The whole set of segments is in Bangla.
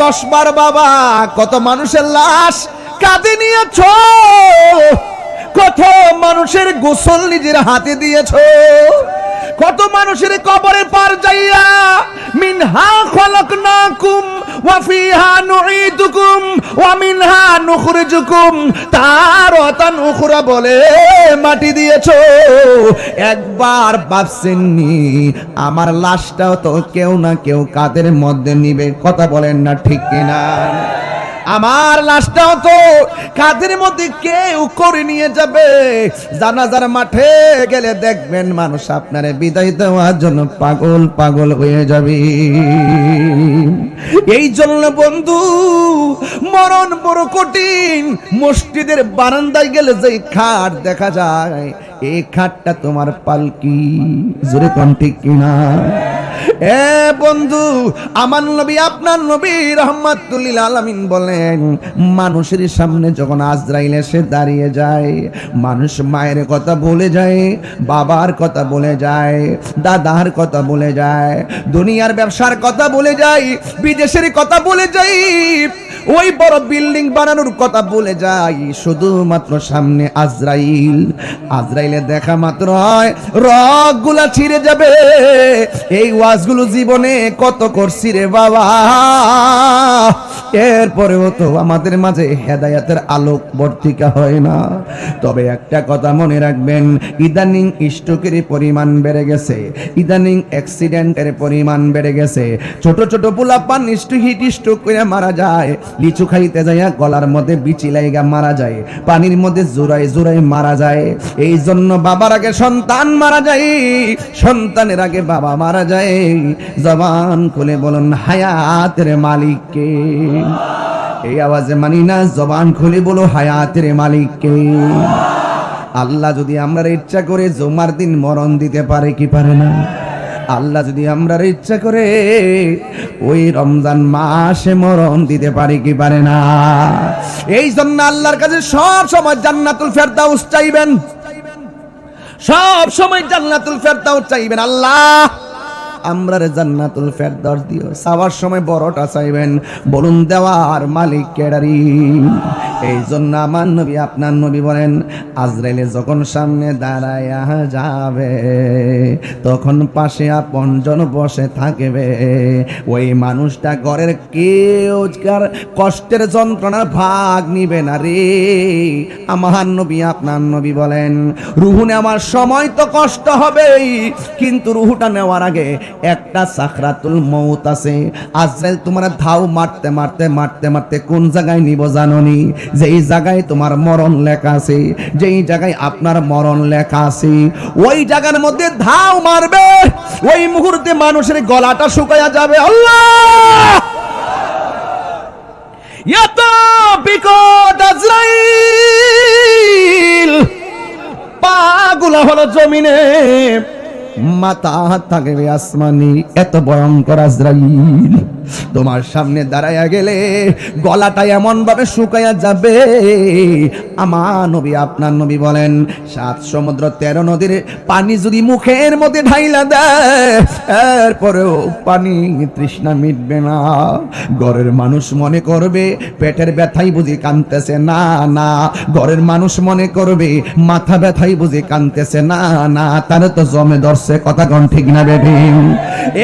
10 বার বাবা কত মানুষের লাশ কাঁধে নিয়েছো, কত মানুষের গোসল নিজের হাতে দিয়েছো, কত মানুষের কবরে পার যাইয়া মিনহা খলাকনাকুম ওয়া ফিহা নুঈদুকুম ওয়া মিনহা নুখরিজুকুম তারাতান উখরা বলে মাটি দিয়েছো। একবার ভাবছেননি আমার লাশটাও তো কেউ না কেউ কাদের মধ্যে নিবে? কথা বলেন না ঠিক কিনা? আমার লাশটাও তো কাদের মধ্যে কেউ করে নিয়ে যাবে। জানাজার মাঠে গেলে দেখবেন মানুষ আপনারে বিদায় দেওয়ার জন্য পাগল পাগল হয়ে যাবে। এই জন্য বন্ধু মরণ বড় কঠিন। মসজিদের বারান্দায় গেলে যে খাট দেখা যায় এই খাটটা তোমার পালকি। জোরে কোন ঠিক কিনা? এ বন্ধু আমার নবী আপনার নবী রাহমাতুল লিল আলামিন বলেন মানুষের সামনে যখন আজরাইল এসে দাঁড়িয়ে যায় মানুষ মায়ের কথা বলে যায়, বাবার কথা বলে যায়, দাদার কথা বলে যায়, দুনিয়ার ব্যবসার কথা বলে যায়, বিদেশের কথা বলে যায়, ওই বড় বিল্ডিং বানানোর কথা বলে যায়। শুধুমাত্র সামনে আজরাইলের দেখা মাত্র হয় রগগুলা ছিঁড়ে যাবে। এই ওয়াজগুলো জীবনে কত করছি রে বাবা, এরপরেও তো আমাদের মাঝে হেদায়েতের আলোক বর্তিকা হয় না। তবে একটা কথা মনে রাখবেন, ইদানিং স্ট্রোকের পরিমাণ বেড়ে গেছে, ইদানিং অ্যাক্সিডেন্টের পরিমাণ বেড়ে গেছে। ছোট ছোট পোলাপান হিট স্ট্রোক করে মারা যায়, লিচু খাইতে যাইয়া গলার মধ্যে বিচি লাইগা মারা যায়, পানির মধ্যে জোরাই মারা যায়। এই জন্য বাবার আগে সন্তান মারা যায়, সন্তানের আগে বাবা মারা যায়। জবান খুলে বলুন হায়াতের মালিক কে? এই আওয়াজে মানি না, জবান খুলে বলো হায়াতের মালিক কে? আল্লাহ যদি আমরা ইচ্ছা করে জুমার দিন মরণ দিতে পারে কি পারে না? আল্লাহ যদি আমরা ইচ্ছা করে ওই রমজান মাসে মরণ দিতে পারে কি পারে না? এই জন্য আল্লাহর কাছে সব সময় জান্নাতুল ফেরদাউস চাইবেন, সব সময় জান্নাতুল ফেরদাউস চাইবেন। আল্লাহ আমরা জান্নাতুল ফেরদাউস দিও। চাওয়ার সময় বড়টা চাইবেন, বলুন দেওয়ার মালিক কেডারি? এই জন্য আমার নবী আপনার নবী বলেন আজরাইলে যখন সামনে দাঁড়ায়া যাবে তখন পাশে আপনজন বসে থাকবে। ওই মানুষটা ঘরের কেউ কষ্টের যন্ত্রণার ভাগ নিবে না রে। আমার নবী আপনার নবী বলেন রুহু নেওয়ার সময় তো কষ্ট হবেই, কিন্তু রুহুটা নেওয়ার আগে একটা সাকরাতুল মউত আছে। আজরাইল তোমার ধাও মারতে মারতে মারতে মারতে কোন জায়গায় নিব জানোনি? যেই জায়গায় তোমার মরণ লেখা আছে, যেই জায়গায় আপনার মরণ লেখা আছে, ওই জায়গার মধ্যে ধাও মারবে। ওই মুহূর্তে মানুষের গলাটা শুকায়া যাবে। আল্লাহ এত বিকট আজরাইল পাগুলা হলো জমিনে, মাথা থাকবে আসমানি। এত ভয়ঙ্কর আজরাইল তোমার সামনে দাঁড়ায়া গেলে গলাটা এমন ভাবে শুকায়া যাবে। আমার নবী আপনার নবী বলেন 7 সমুদ্র 13 নদীর পানি যদি মুখের মধ্যে ঢাইলা দেয় এরপরেও পানি তৃষ্ণা মিটবে না। ঘরের মানুষ মনে করবে পেটের ব্যথাই বুঝি কাঁদতেছে, না না। ঘরের মানুষ মনে করবে মাথা ব্যথাই বুঝি কাঁদতেছে, না না। তার তো জমে ধরছে। কথা কোন ঠিক না বেঠিক?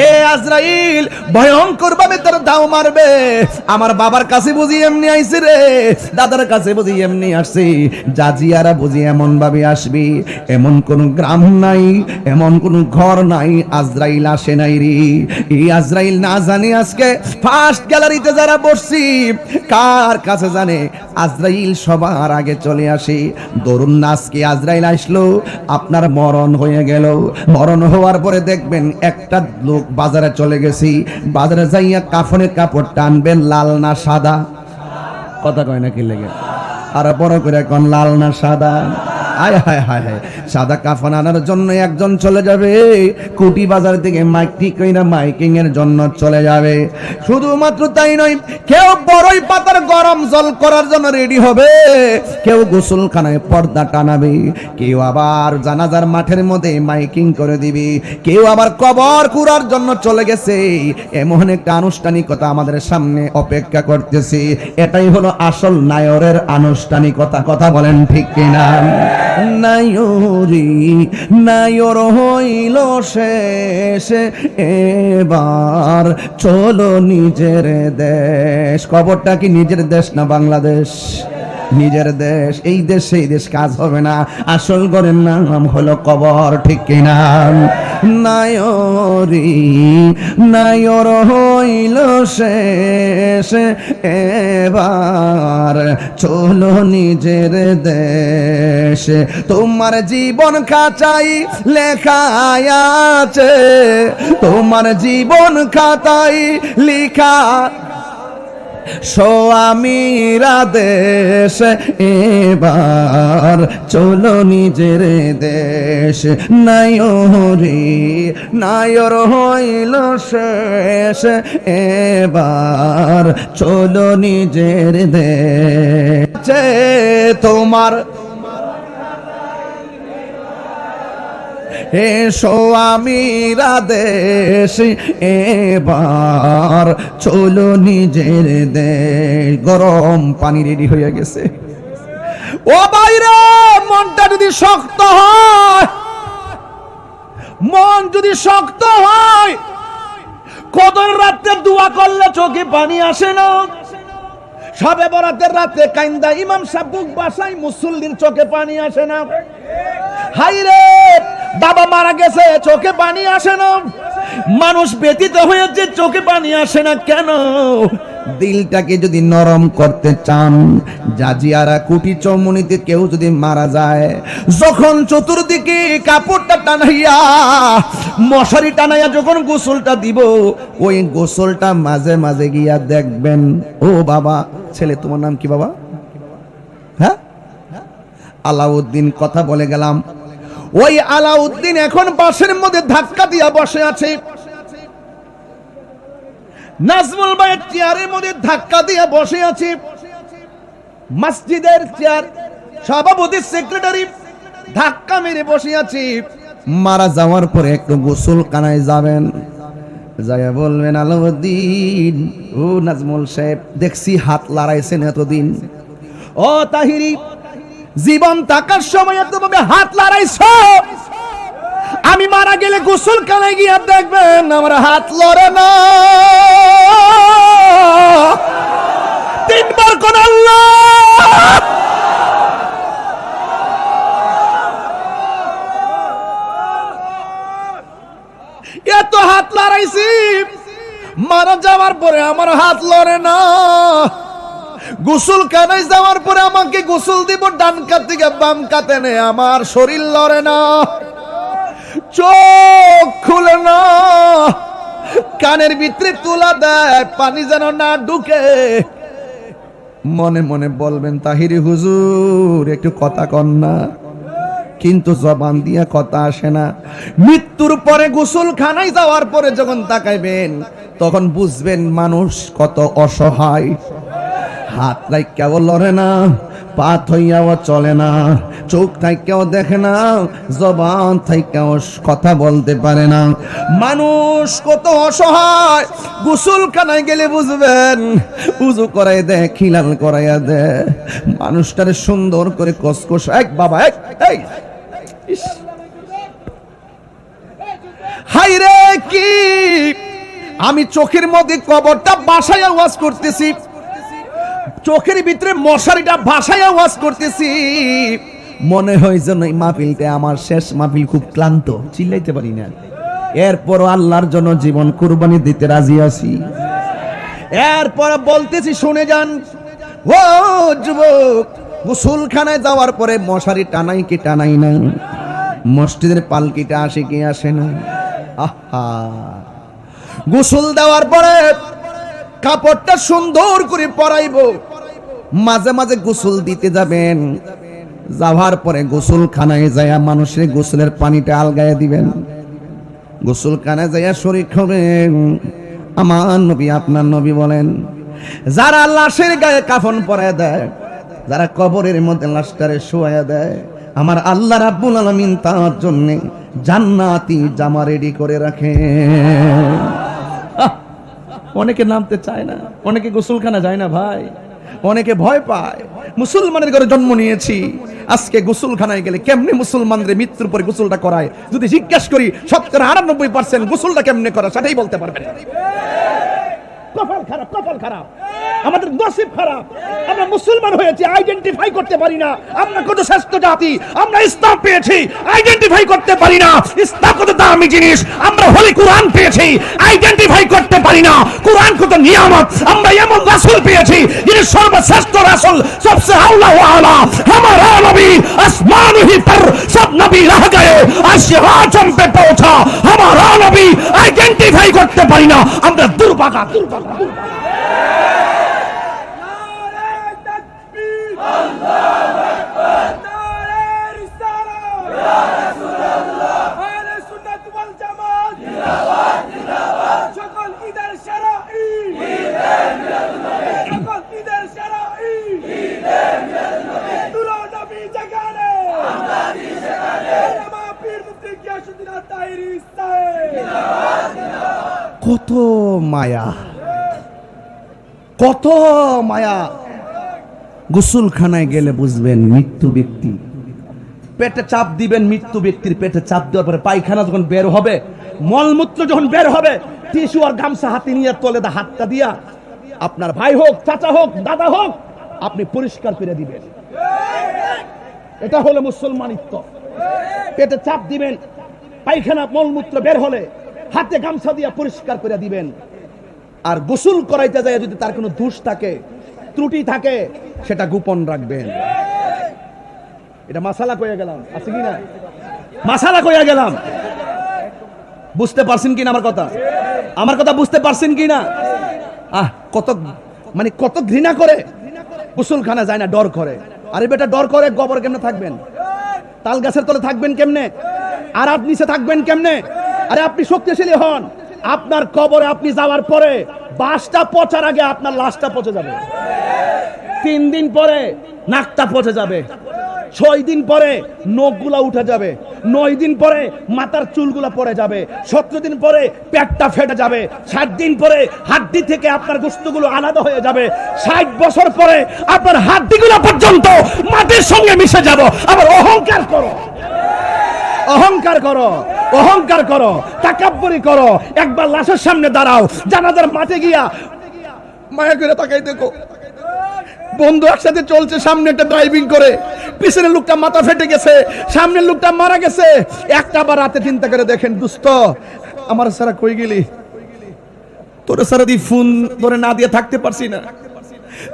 এ আজরাইল ভয়ঙ্কর ভাবে তার দাও মারবে। আমার বাবার কাছে বুঝি এমনি আইছে রে, দাদার কাছে বুঝি এমনি আসছে, জাজিয়ারা বুঝি এমন ভাবে আসবি। এমন কোন গ্রাম নাই, এমন কোন ঘর নাই আজরাইল আসে নাই রে। এই আজরাইল না জানি আজকে ফার্স্ট গ্যালারিতে যারা বসছি কার কাছে জানে আজরাইল সবার আগে চলে আসে। ধরুন না আজকে আজরাইল আসলো, আপনার মরণ হয়ে গেল। মরণ হওয়ার পরে দেখবেন একটা লোক বাজারে চলে গেছি, বাজারে যাইয়া কাফনের কাপড় টানবেন লাল না সাদা? কথা কয় না কি লেগে? আর বড় করে কোন লাল না সাদা? আয় হায় হায় হায়, সাদা কাফন আনার জন্য একজন চলে যাবে কুটি বাজার থেকে মাইক ঠিক কইরা মাইকিং এর জন্য চলে যাবে। শুধুমাত্র তাই নয়, কেউ বড়ই পাতার গরম জল করার জন্য রেডি হবে, কেউ গোসলখানায় পর্দা টানাবে, কেউ আবার জানাজার মাঠের মধ্যে মাইকিং করে দিবে, কেউ আবার কবর কুড়ার জন্য চলে গেছে। এমন একটা আনুষ্ঠানিকতা আমাদের সামনে অপেক্ষা করতেছে। এটাই হলো আসল নায়রের আনুষ্ঠানিকতা। কথা বলেন ঠিক কিনা? নায়রি নায়র হইল শেষ, এবার চলো নিজের দেশ। কবরটা কি নিজের দেশ না বাংলাদেশ? নিজের দেশ। এই দেশ সেই দেশ কাজ হবে না, আসল ঘরের নাম হলো কবর। ঠিক কিনা? নায়রি নায়র হইল শেষ, এবার চলো নিজের দেশ। তোমার জীবন খাতায় লেখা আছে, তোমার জীবন খাতায় লেখা স্বামীরা দেশ, এবার চলো নিজের দেশ। নায়রি নায়র হইল শেষ, এবার চলো নিজের দেশ। তোমার এসো আমিরা দেশ, এবার চলো নিজের দেশ। গরম পানি রেডি হয়ে গেছে। ও বাইরে, মনটা যদি শক্ত হয়, মন যদি শক্ত হয়, কদর রাতে দোয়া করলে চোখে পানি আসে না। সবে বরাতের রাতে কাইন্দা ইমাম সাহেব বুক বাসায়, মুসল্লির চোখে পানি আসে না। হাইরে, বাবা মারা গেছে, চোখে পানি আসে না। মানুষ ব্যতীত হয়েছে, চোখে পানি আসে না কেন? দিলটাকে যদি নরম করতে চান, জাজিয়ারা কুটি চৌমুনিতে কেউ যদি মারা যায়, যখন চতুর্দিকে কাপড়টা টানাইয়া মশারি টানাইয়া যখন গোসলটা দিব, ওই গোসলটা মাঝে মাঝে গিয়া দেখবেন, ও বাবা, ছেলে তোমার নাম কি বাবা? হ্যাঁ, আলাউদ্দিন। কথা বলে গেলাম, ওই আলাউদ্দিন এখন বাসের মধ্যে ধাক্কা দিয়া বসে আছে। নাজমুল ভাইয়ের চেয়ারের মধ্যে ধাক্কা দিয়ে বসে আছে। মসজিদের চেয়ার, সভাপতি সেক্রেটারি ধাক্কা মেরে বসে আছে। মারা যাওয়ার পরে একটু গোসলখানায় যাবেন, যাইয়া বলবেন, আলাউদ্দিন, ও নাজমুল সাহেব, দেখছি হাত লড়াইছেন এতদিন। ও তাহিরি, জীবন থাকার সময় এতভাবে হাত লড়াইছ, আমি মারা গেলে গোসলখানায় গিয়ে দেখবেন আমার হাত লড়ে না। তিনবার কোন আল্লাহ। এত হাত লড়াইছি, মারা যাওয়ার পরে আমার হাত লড়ে না। গোসলখানায় যাওয়ার পরে আমাকে গোসল দিব, ডান কাত থেকে বাম কাতে নে, আমার শরীর লড়ে না, চোখ খুলে না, কানের ভিতরে তুলা দেয়, পানি যেন না ঢুকে। মনে মনে বলবেন, তাহিরি হুজুর, একটু কথা কন না, কিন্তু জবান দিয়া কথা আসে না। মৃত্যুর পরে গোসলখানায় যাওয়ার পরে যখন তাকাইবেন, তখন বুঝবেন মানুষ কত অসহায়। হাত থাইকাও লড়ে না, পা থইয়াও চলে না, চোখ থাইকাও দেখে না, জবান থাইকাও কথা বলতে পারে না। মানুষ কত অসহায়। গোসলখানায় গেলে বুঝবেন, উজু করাই দেয়, খিলাল করাইয়া দেয়, মানুষটারে সুন্দর করে কসকস। এক বাবা, এক, এই হাই রে, কি আমি চোখের মধ্যে কবরটা বাসায় ওয়াজ করতেছি, চোখের ভিতরে মশারিটা ভাষায় আওয়াজ করতেছি, মনে হয় যেন এই মাহফিলটা আমার শেষ মাহফিল, খুব ক্লান্ত, চিল্লাইতে পারি না। এরপরও আল্লাহর জন্য জীবন কুরবানি দিতে রাজি আছি। এরপর বলতেছি, শুনে যান। ও যুবক, গোসলখানায় যাওয়ার পরে মশারি টানাই কি টানাই না? মসজিদের পালকিটা আসে কি আসে না? আহা, গোসল দেওয়ার পরে কাপড়টা সুন্দর করে পরাইব, মাঝে মাঝে গোসল দিতে যাবেন, যাওয়ার পরে গোসলখানায় যাইয়া মানুষের গোসলের পানিটা আলগায় দিবেন। গোসলখানায় যাইয়া শরীক হবেন। আমার নবী আপনার নবী বলেন, যারা লাশের গায়ে কাফন পরায় দেয়, যারা কবরের মধ্যে লাশটারে শোয়া দেয়, আমার আল্লাহ রাব্বুল আলামিন তার জন্য জান্নাতি জামা রেডি করে রাখে। অনেকে নামতে চায় না, অনেকে গোসলখানা যায় না ভাই, অনেকে ভয় পায়। মুসলমানের ঘরে জন্ম নিয়েছি, আজকে গোসলখানায় গেলে কেমনে মুসলমানদের মৃত্যুর পরে গোসলটা করায় যদি জিজ্ঞাসা করি, 98% গোসলটা কেমনে করা সেটাই বলতে পারবেন। কপাল খারাপ, কপাল খারাপ, আমাদের নসিব খারাপ। আমরা মুসলমান হয়েছি, আইডেন্টিফাই করতে পারি না আমরা কত শ্রেষ্ঠ জাতি। আমরা ইসলাম পেয়েছি, আইডেন্টিফাই করতে পারি না ইসলাম কত দামি জিনিস। আমরা হলি কোরআন পেয়েছি, আইডেন্টিফাই করতে পারি না কোরআন কত নিয়ামত। আমরা এমন রাসূল পেয়েছি যিনি সর্বশ্রেষ্ঠ রাসূল, সবসে আউলা ওয়া আলা। हमारा नबी आसमान ही पर सब नबी रह गए, आसमान पे पहुंचा हमारा नबी। आइडेंटिफाई करते पारी ना আমরা দুর্ভাগা, দুর্ভাগা। কত মায়া, কত মায়া। গোসলখানায় গেলে বুঝবেন মৃত্যু ব্যক্তি। পেটে চাপ দিবেন, মৃত্যু ব্যক্তির পেটে চাপ দেওয়ার পরে পায়খানা যখন বের হবে, মলমূত্র যখন বের হবে, টিস্যু আর গামছা হাতে নিয়ে তলে হাতটা দিয়া আপনার ভাই হোক, চাচা হোক, দাদা হোক, আপনি পরিষ্কার করে দিবেন। এটা হলো মুসলমানিত্ব। পেটে চাপ দিবেন, পায়খানা মলমূত্র বের হলে হাতে গামছা দিয়া পরিষ্কার করে দিবেন। আর গোসল করাইতে যায় যদি তার কোনো দোষ থাকে, ত্রুটি থাকে, সেটা গোপন রাখবেন। এটা মাসালা কইয়া গেলাম, আছে কি না? মাসালা কইয়া গেলাম। বুঝতে পারছেন কিনা আমার কথা? আমার কথা বুঝতে পারছেন কিনা? কত মানে কত ঘৃণা করে গোসলখানা যায় না, ডর করে। আরে বেটা ডর করে, গোবর কেমনে থাকবেন? তাল গাছের তলে থাকবেন কেমনে? আর আপনি নিচে থাকবেন কেমনে? আরে আপনি শক্তিশালী হন। আপনার কবরে আপনি যাওয়ার পরে বাসটা পচার আগে আপনার লাশটা পচে যাবে। 3 দিন পরে নাকটা পচে যাবে, 6 দিন পরে নখগুলা উঠে যাবে, 9 দিন পরে মাথার চুলগুলা পড়ে যাবে, 17 দিন পরে পেটটা ফেটে যাবে, 60 দিন পরে হাড্ডি থেকে আপনার গোশতগুলো আলাদা হয়ে যাবে, 60 বছর পরে আপনার হাড্ডিগুলো পর্যন্ত মাটির সঙ্গে মিশে যাব। আবার অহংকার করো, অহংকার করো, অহংকার করো, তাকাব্বুরি করো। একবার লাশের সামনে দাঁড়াও, জানাজার মাঠে গিয়া মায়া করে তাকাই দেখো, বন্ধু একসাথে চলছে, সামনে একটা ড্রাইভিং করে, পিছনের লোকটা মাথা ফেটে গেছে, সামনের লোকটা মারা গেছে। একটা বার রাতে চিন্তা করে দেখেন, দোস্ত আমার সারা কই গেলি? তোরে সারা দি ফোন ধরে না দিয়ে থাকতে পারছি না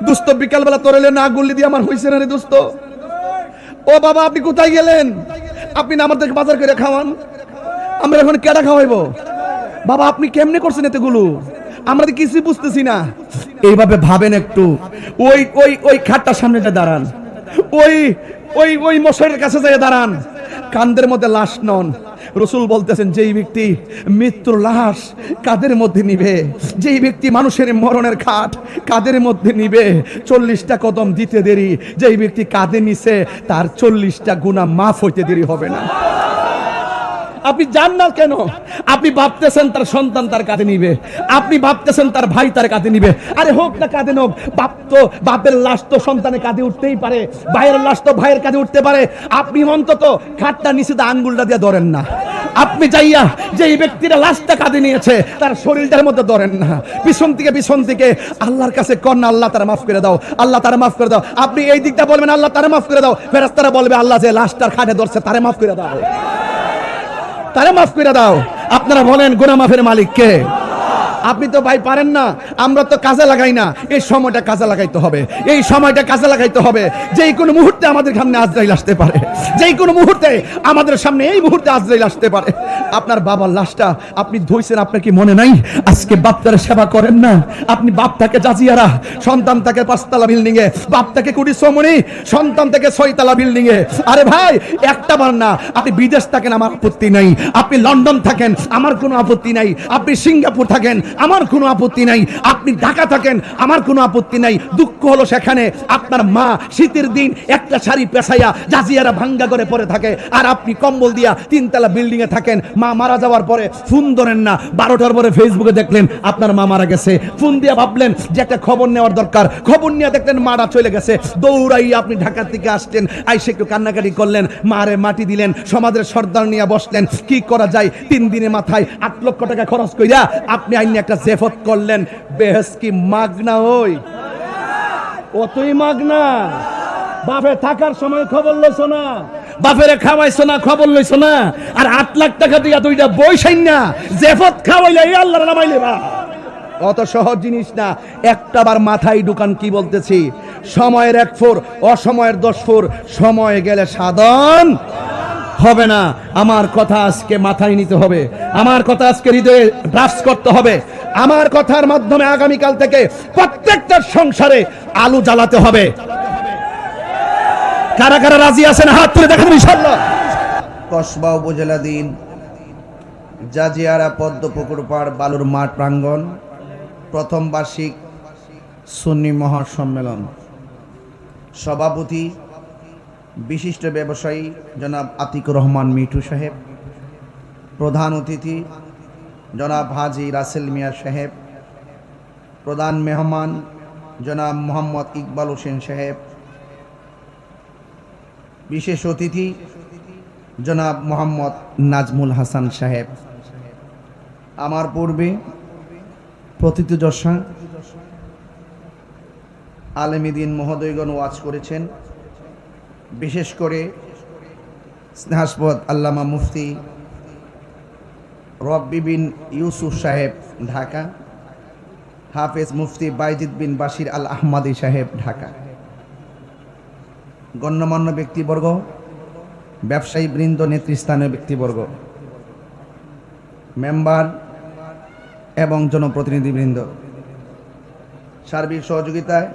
দোস্ত, বিকালবেলা তোরে না গুল্লি দিয়ে আমার হইছে না রে দোস্ত। ও বাবা আপনি কোথায় গেলেন? আপনি না আমাদেরকে বাজার করে খাওয়ান, আমরা এখন কেডা খাওয়াইবো? বাবা আপনি কেমনে করছেন এতগুলো? আমরা তো কিছুই বুঝতেছি না। এইভাবে ভাবেন একটু। ওই ওই ওই খাটটার সামনে দাঁড়ান, ওই ওই ওই মশারের কাছে যায় দাঁড়ান, কান্দের মধ্যে লাশ নন। রাসূল বলতেছেন, যেই ব্যক্তি মৃত্যুর লাশ কাদের মধ্যে নিবে, যেই ব্যক্তি মানুষের মরণের খাট কাদের মধ্যে নিবে, 40টা কদম দিতে দেরি যেই ব্যক্তি কাঁধে নিছে, তার 40টা গুনাহ মাফ হইতে দেরি হবে না। আপনি জান না কেন? আপনি ভাবতেছেন তার সন্তান তার কাঁধে নিবে, আপনি ভাবতেছেন তার ভাই তার কাঁধে নিবে। আরে হোক না কাঁধে নোক, বাপ তো বাপের লাশ তো সন্তানের কাঁধে উঠতেই পারে, ভাইয়ের লাশ তো ভাইয়ের কাঁধে উঠতে পারে। আপনি অন্তত খাটটা নিচে আঙ্গুলটা দিয়ে ধরেন না। আপনি যাইয়া যে এই ব্যক্তিরা লাশটা কাঁধে নিয়েছে তার শরীরটার মধ্যে ধরেন না, পিছন থেকে আল্লাহর কাছে কন্যা, আল্লাহ তারা মাফ করে দাও, আল্লাহ তারা মাফ করে দাও। আপনি এই দিকটা বলবেন আল্লাহ তারা মাফ করে দাও, ফেরেশতারা বলবে আল্লাহ যে লাশটার খাটে ধরছে তারে মাফ করে দাও, তারে মাফ করে দাও। আপনারা বলেন গুনাহ মাফের মালিক কে? আপনি তো ভাই পারেন না, আমরা তো কাজে লাগাই না। এই সময়টা কাজে লাগাইতে হবে, এই সময়টা কাজে লাগাইতে হবে। যেই কোনো মুহূর্তে আমাদের সামনে আজরাইল আসতে পারে, যেই কোনো মুহূর্তে আমাদের সামনে এই মুহূর্তে আজরাইল আসতে পারে। আপনার বাবার লাশটা আপনি ধুইছেন, আপনার কি মনে নাই? আজকে বাপটার সেবা করেন না। আপনি বাপটাকে জাজিয়ারা, সন্তান তাকে 5 তলা বিল্ডিং এ, বাপটাকে কোটি সমনি, সন্তান থেকে 6 তলা বিল্ডিং এ। আরে ভাই, একটা বার না, আপনি বিদেশ থাকেন আমার আপত্তি নাই, আপনি লন্ডন থাকেন আমার কোনো আপত্তি নাই, আপনি সিঙ্গাপুর থাকেন আমার কোনো আপত্তি নাই, আপনি ঢাকা থাকেন আমার কোনো আপত্তি নাই। দুঃখ হলো সেখানে আপনার মা শীতের দিন একটা শাড়ি পেছাইয়া জাজিয়ারা ভাঙ্গা করে পরে থাকে, আর আপনি কম্বল দিয়া 3 তলা বিল্ডিং এ থাকেন। মা মারা যাওয়ার পরে ফোন ধরেন না, 12টার পরে ফেসবুকে দেখলেন আপনার মা মারা গেছে, ফোন দিয়া ভাবলেন যে একটা খবর নেওয়ার দরকার, খবর নিয়ে দেখলেন মারা চলে গেছে, দৌড়াই আপনি ঢাকা থেকে আসলেন, আইসে একটু কান্নাকাটি করলেন, মারে মাটি দিলেন, সমাজের সর্দার নিয়ে বসলেন। কি করা যায়? 3 দিনের মাথায় 8 লক্ষ টাকা খরচ কইরা আপনি আইনি একটা জেফত করলেন। বেহেস কি মাগনা? ওই অতই মাগনা। বাপে থাকার সময় খবর লইছো না, বাপেরে খাওয়াইছো না, খবর লইছো না, আর 8 লাখ টাকা দিয়া 2টা বই সাইন না জেফত খাওয়াইলে এই আল্লাহর নামাইলে বা অত সহজ জিনিস না। একটা বার মাথায় ঢুকান কি বলতেছি। সময়ের 1 ফোর, অসময়ের 10 ফোর, সময় গেলে সাধন হবে না। আমার কথা আজকে মাথায় নিতে হবে, আমার কথা আজকে হৃদয়ে ড্রাফট করতে হবে। আমার কথার মাধ্যমে আগামীকাল থেকে প্রত্যেকটা সংসারে আলো জ্বালাতে হবে। কারা কারা রাজি আছেন হাত তুলে দেখান ইনশাআল্লাহ। কসবা উপজেলাধীন জাজিয়ারা পদ্মপুকুর পাড় বালুর মাঠ প্রাঙ্গণ প্রথম বার্ষিক সুন্নি মহাসম্মেলন। সভাপতি বিশিষ্ট ব্যবসায়ী জনাব আতিকুর রহমান মিঠু সাহেব, প্রধান অতিথি জনাব হাজি রাসেল মিয়া সাহেব, প্রধান মেহমান জনাব মোহাম্মদ ইকবাল হোসেন সাহেব, বিশেষ অতিথি জনাব মোহাম্মদ নাজমুল হাসান সাহেব। আমার পূর্বে প্রথিতযশা আলেমীদ্বীন মহোদয়গণ ওয়াজ করেছেন। বিশেষ করে স্নেহাস্পদ আল্লামা মুফতি রব্বি বিন ইউসুফ সাহেব ঢাকা, হাফেজ মুফতি বাইজিদ বিন বাশির আল আহমাদি সাহেব ঢাকা, গণ্যমান্য ব্যক্তিবর্গ, ব্যবসায়ী বৃন্দ, নেতৃস্থানীয় ব্যক্তিবর্গ, মেম্বার এবং জনপ্রতিনিধিবৃন্দ, সার্বিক সহযোগিতায়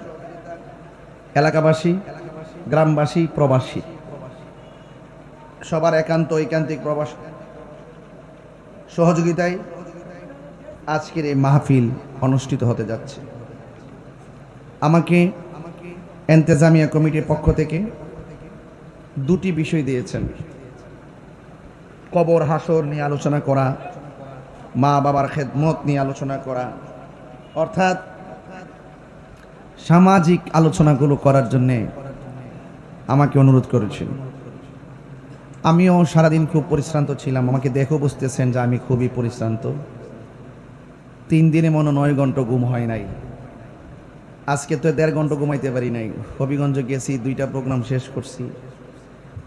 এলাকাবাসী, গ্রামবাসী, প্রবাসী, সবার একান্ত ঐকান্তিক প্রবাস সহযোগিতায় আজকের এই মাহফিল অনুষ্ঠিত হতে যাচ্ছে। আমাকে এন্তেজামিয়া কমিটির পক্ষ থেকে 2টি বিষয় দিয়েছেন। কবর হাসর নিয়ে আলোচনা করা, মা বাবার খেদমত নিয়ে আলোচনা করা, অর্থাৎ সামাজিক আলোচনাগুলো করার জন্যে আমাকে অনুরোধ করেছিল। আমিও সারাদিন খুব পরিশ্রান্ত ছিলাম, আমাকে দেখো বুঝতেছেন যে আমি খুবই পরিশ্রান্ত। 3 দিনে মনে 9 ঘন্টা ঘুম হয় নাই। আজকে তো 1.5 ঘন্টা ঘুমাইতে পারি নাই। হবিগঞ্জ গেছি, 2টা প্রোগ্রাম শেষ করছি,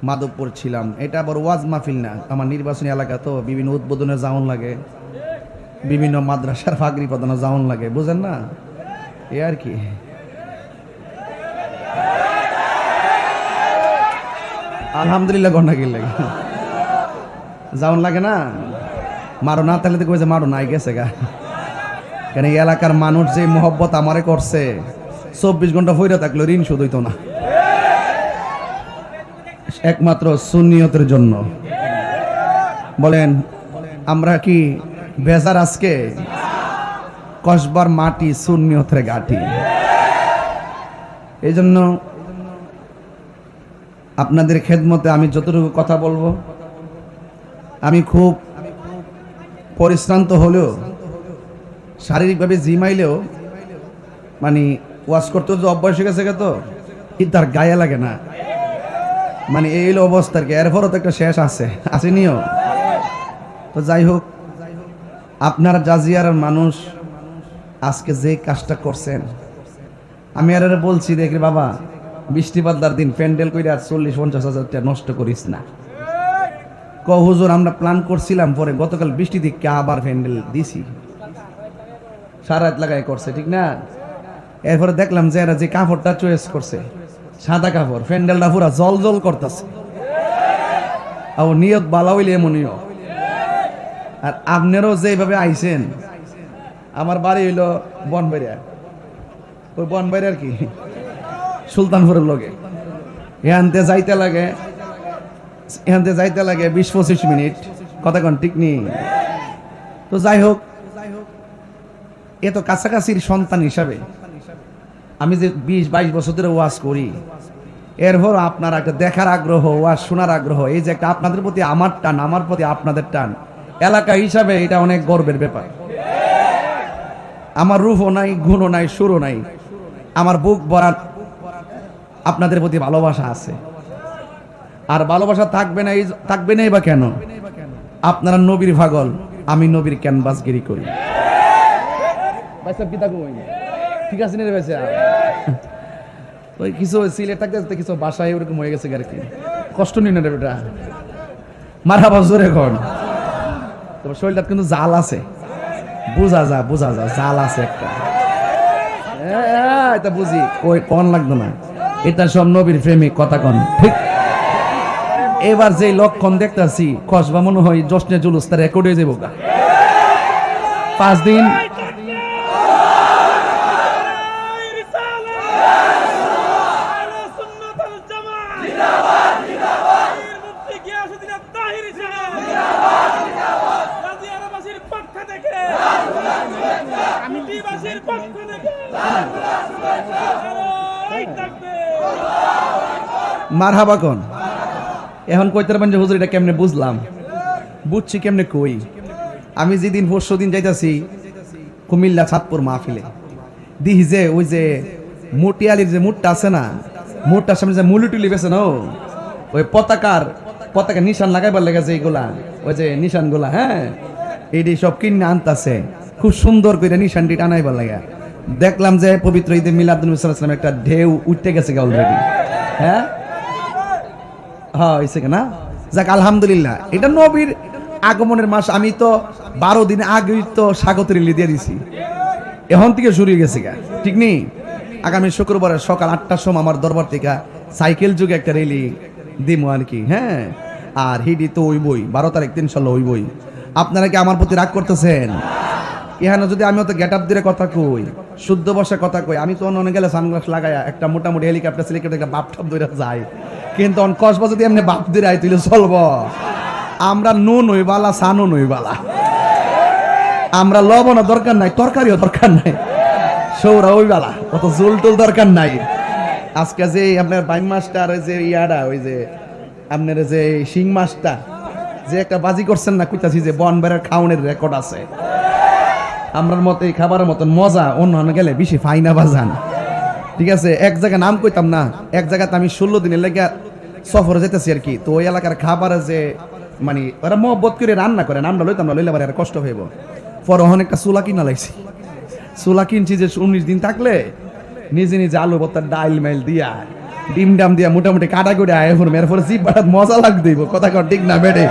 মাধবপুর ছিলাম। এটা আবার ওয়াজ মাহফিল না, আমার নির্বাচনী এলাকা তো বিভিন্ন উদ্বোধনে যাওন লাগে, বিভিন্ন মাদ্রাসার ফাগরি প্রদানে যাওন লাগে, বুঝেন না? এ আর কি। আলহামদুলিল্লাহ গন্ডা গিল লাগে যাওন লাগে না, মারো না তাহলে তো কইছে মারো নাই গেছে গা। কেন এই এলাকার মানুষ যে মোহব্বত আমারে করছে, 24 ঘন্টা ফইরা থাকলে ঋণ শোধ হইতো না, একমাত্র সুন্নিয়তের জন্য। বলেন আমরা কি বেজার? আজকে কসবার মাটি সুন্নিয়তের ঘাটি। এই জন্য আপনাদের খেদমতে আমি যতটুকু কথা বলবো, আমি খুব পরিশ্রান্ত হলেও, শারীরিকভাবে জিমাইলেও, মানে ওয়াশ করতে যে অভ্যাস হয়ে গেছে তো তার গায়ে লাগে না, মানে এই হলো অবস্থার কি। এরপরও তো একটা শেষ আছে, আসেনিও তো। যাই হোক, আপনারা জাজিয়ার মানুষ আজকে যে কাজটা করছেন, আমি আর বলছি দেখি বাবা, বৃষ্টিপাতদার দিন প্যান্ডেল কইরা 40-50 হাজার টাকা নষ্ট করিস না। হুজুর আমরা প্ল্যান করছিলাম, পরে গতকাল বৃষ্টি দিকে আবার প্যান্ডেল দিছি। সারা রাত লাগাই করছে, ঠিক না? এরপরে দেখলাম যে এরা যে কাপড়টা চয়েস করছে, সাদা কাপড়, প্যান্ডেলটা পুরা জল জল করতেছে। আর নিয়ত বালা হইলে এমনিও। আর আপনারও যেভাবে আইছেন, আমার বাড়ি হইলো বনবাড়িয়া, ওই বনবাড়িয়ার কি সুলতানপুরের লগে, এখানতে যাইতে লাগে 20-25 মিনিট, কথা কন ঠিক নেই? তো যাই হোক, এত কাছাকাছির সন্তান হিসাবে আমি যে 20-22 বছর ধরে ওয়াজ করি, এরপর আপনার একটা দেখার আগ্রহ, ওয়াজ শোনার আগ্রহ, এই যে একটা আপনাদের প্রতি আমার টান, আমার প্রতি আপনাদের টান, এলাকা হিসাবে এটা অনেক গর্বের ব্যাপার। আমার রূপও নাই, গুণও নাই, সুরও নাই, আমার বুক ভরা আপনাদের প্রতি ভালোবাসা আছে। আর ভালোবাসা থাকবে নাই বা কেন? আপনারা নবীর পাগল, আমি নবীর ক্যানভাসগিরি করি। ঠিক আছে রে ভাইসা, ওই কিছু সিলেট থাকতে কিছু বাসায় ওরকম হয়ে গেছে আর কি, কষ্ট নিই না রে বেটা, মারা বছর এখন। তোমার শরীরটা কিন্তু জাল আছে, বোঝা যা জাল আছে একটা, এটা বুঝি কই কন লাগতো না, এটা সব নবীর প্রেমিক, কথা কন ঠিক। এবার যে লক্ষণ দেখতেছি, কসবা মনে হয় জশ্নে জুলুস তার রেকর্ড হয়ে যাবো 5 দিন। মারহাবা কোন এখন কইতে পারবেন যে হুজুর এটা কেমনে বুঝলাম? বুঝছি কেমনে কই, আমি যেদিন পরশুদিন যাইতাছি কুমিল্লা চাঁদপুর মাহফিলে, দিহি যে ওই যে মুটিয়ালির যে মুটটা আছে না, মুটটার সামনে যে মুলুটুলি বেছে না, ওই পতাকা নিশান লাগাইবার লেগেছে, এইগুলা ওই যে নিশান গুলা, হ্যাঁ এইটি সব কিনে আনতাছে, খুব সুন্দর করে নিশানটি টানাইবার লাগা। দেখলাম যে পবিত্র ঈদে মিলাদুন নবী সাল্লাল্লাহু আলাইহি ওয়াসাল্লাম একটা ঢেউ উঠতে গেছে অলরেডি, হ্যাঁ হয়েছে না? যাক আলহামদুলিল্লাহ, এটা নবীর আগমনের মাস। আমি তো 12 দিন আগেই তো স্বাগত রিলি দিয়ে দিছি, এখন থেকে শুরু হয়ে গেছে, ঠিক নেই? আগামী শুক্রবারে সকাল 8টার সময় আমার দরবার থেকে সাইকেল যুগে একটা রেলি দিমো আর কি, হ্যাঁ। আর হিডি তো ওই বই 12 তারিখ ইনশাআল্লাহ ওই বই। আপনারা কি আমার প্রতি রাগ করতেছেন? এখানে যদি আমি তো গেট আপ দিয়ে কথা কই, শুদ্ধ বসে কথা কই, আমি তো অন্য গেলে সানগ্লাস লাগায়া একটা মোটামুটি হেলিকপ্টার একটা বাপ ঠাপ ধরে যায়, কিন্তু কসবা যদি এমনি বাপ দিয়ে আই তুইলে চলব? আমরা নইবালা সানো নইবালা, আমরা লবণও দরকার নাই, তরকারিও দরকার নাই, সৌরা ওইবালা, অত জোল টোল দরকার নাই। আজকে যে আপনার বাইম মাছটা, ওই যে ইয়াটা, ওই যে আপনার যে শিং মাছটা যে একটা বাজি করছেন না, কইতাছি যে বনবেড়ার খাওনের রেকর্ড আছে। আমরার মতো এই খাবারের মতন মজা অন্য গেলে বেশি ফাইনা বাজান, ঠিক আছে? এক জায়গায় নাম কইতাম না, এক জায়গাতে আমি 16 দিনের লেগে সফরে যেতেছি আর কি। তো ওই এলাকার খাবার যে মানে ওরা মহব্বত করে রান্না করে, নামটা লইতাম না, লইলে আর কষ্ট হইব। পরে অনেকটা চুলা কিনা লাগছি, চুলা কিনছি যে 19 দিন থাকলে নিজে নিজে আলু ভর্তার ডাইল মাইল দিয়া ডিম ডাম দিয়া মোটামুটি কাটা করে আয় এরপরে জিপ বাটাত মজা লাগ দিব, কথা কন ঠিক না বেড়ে?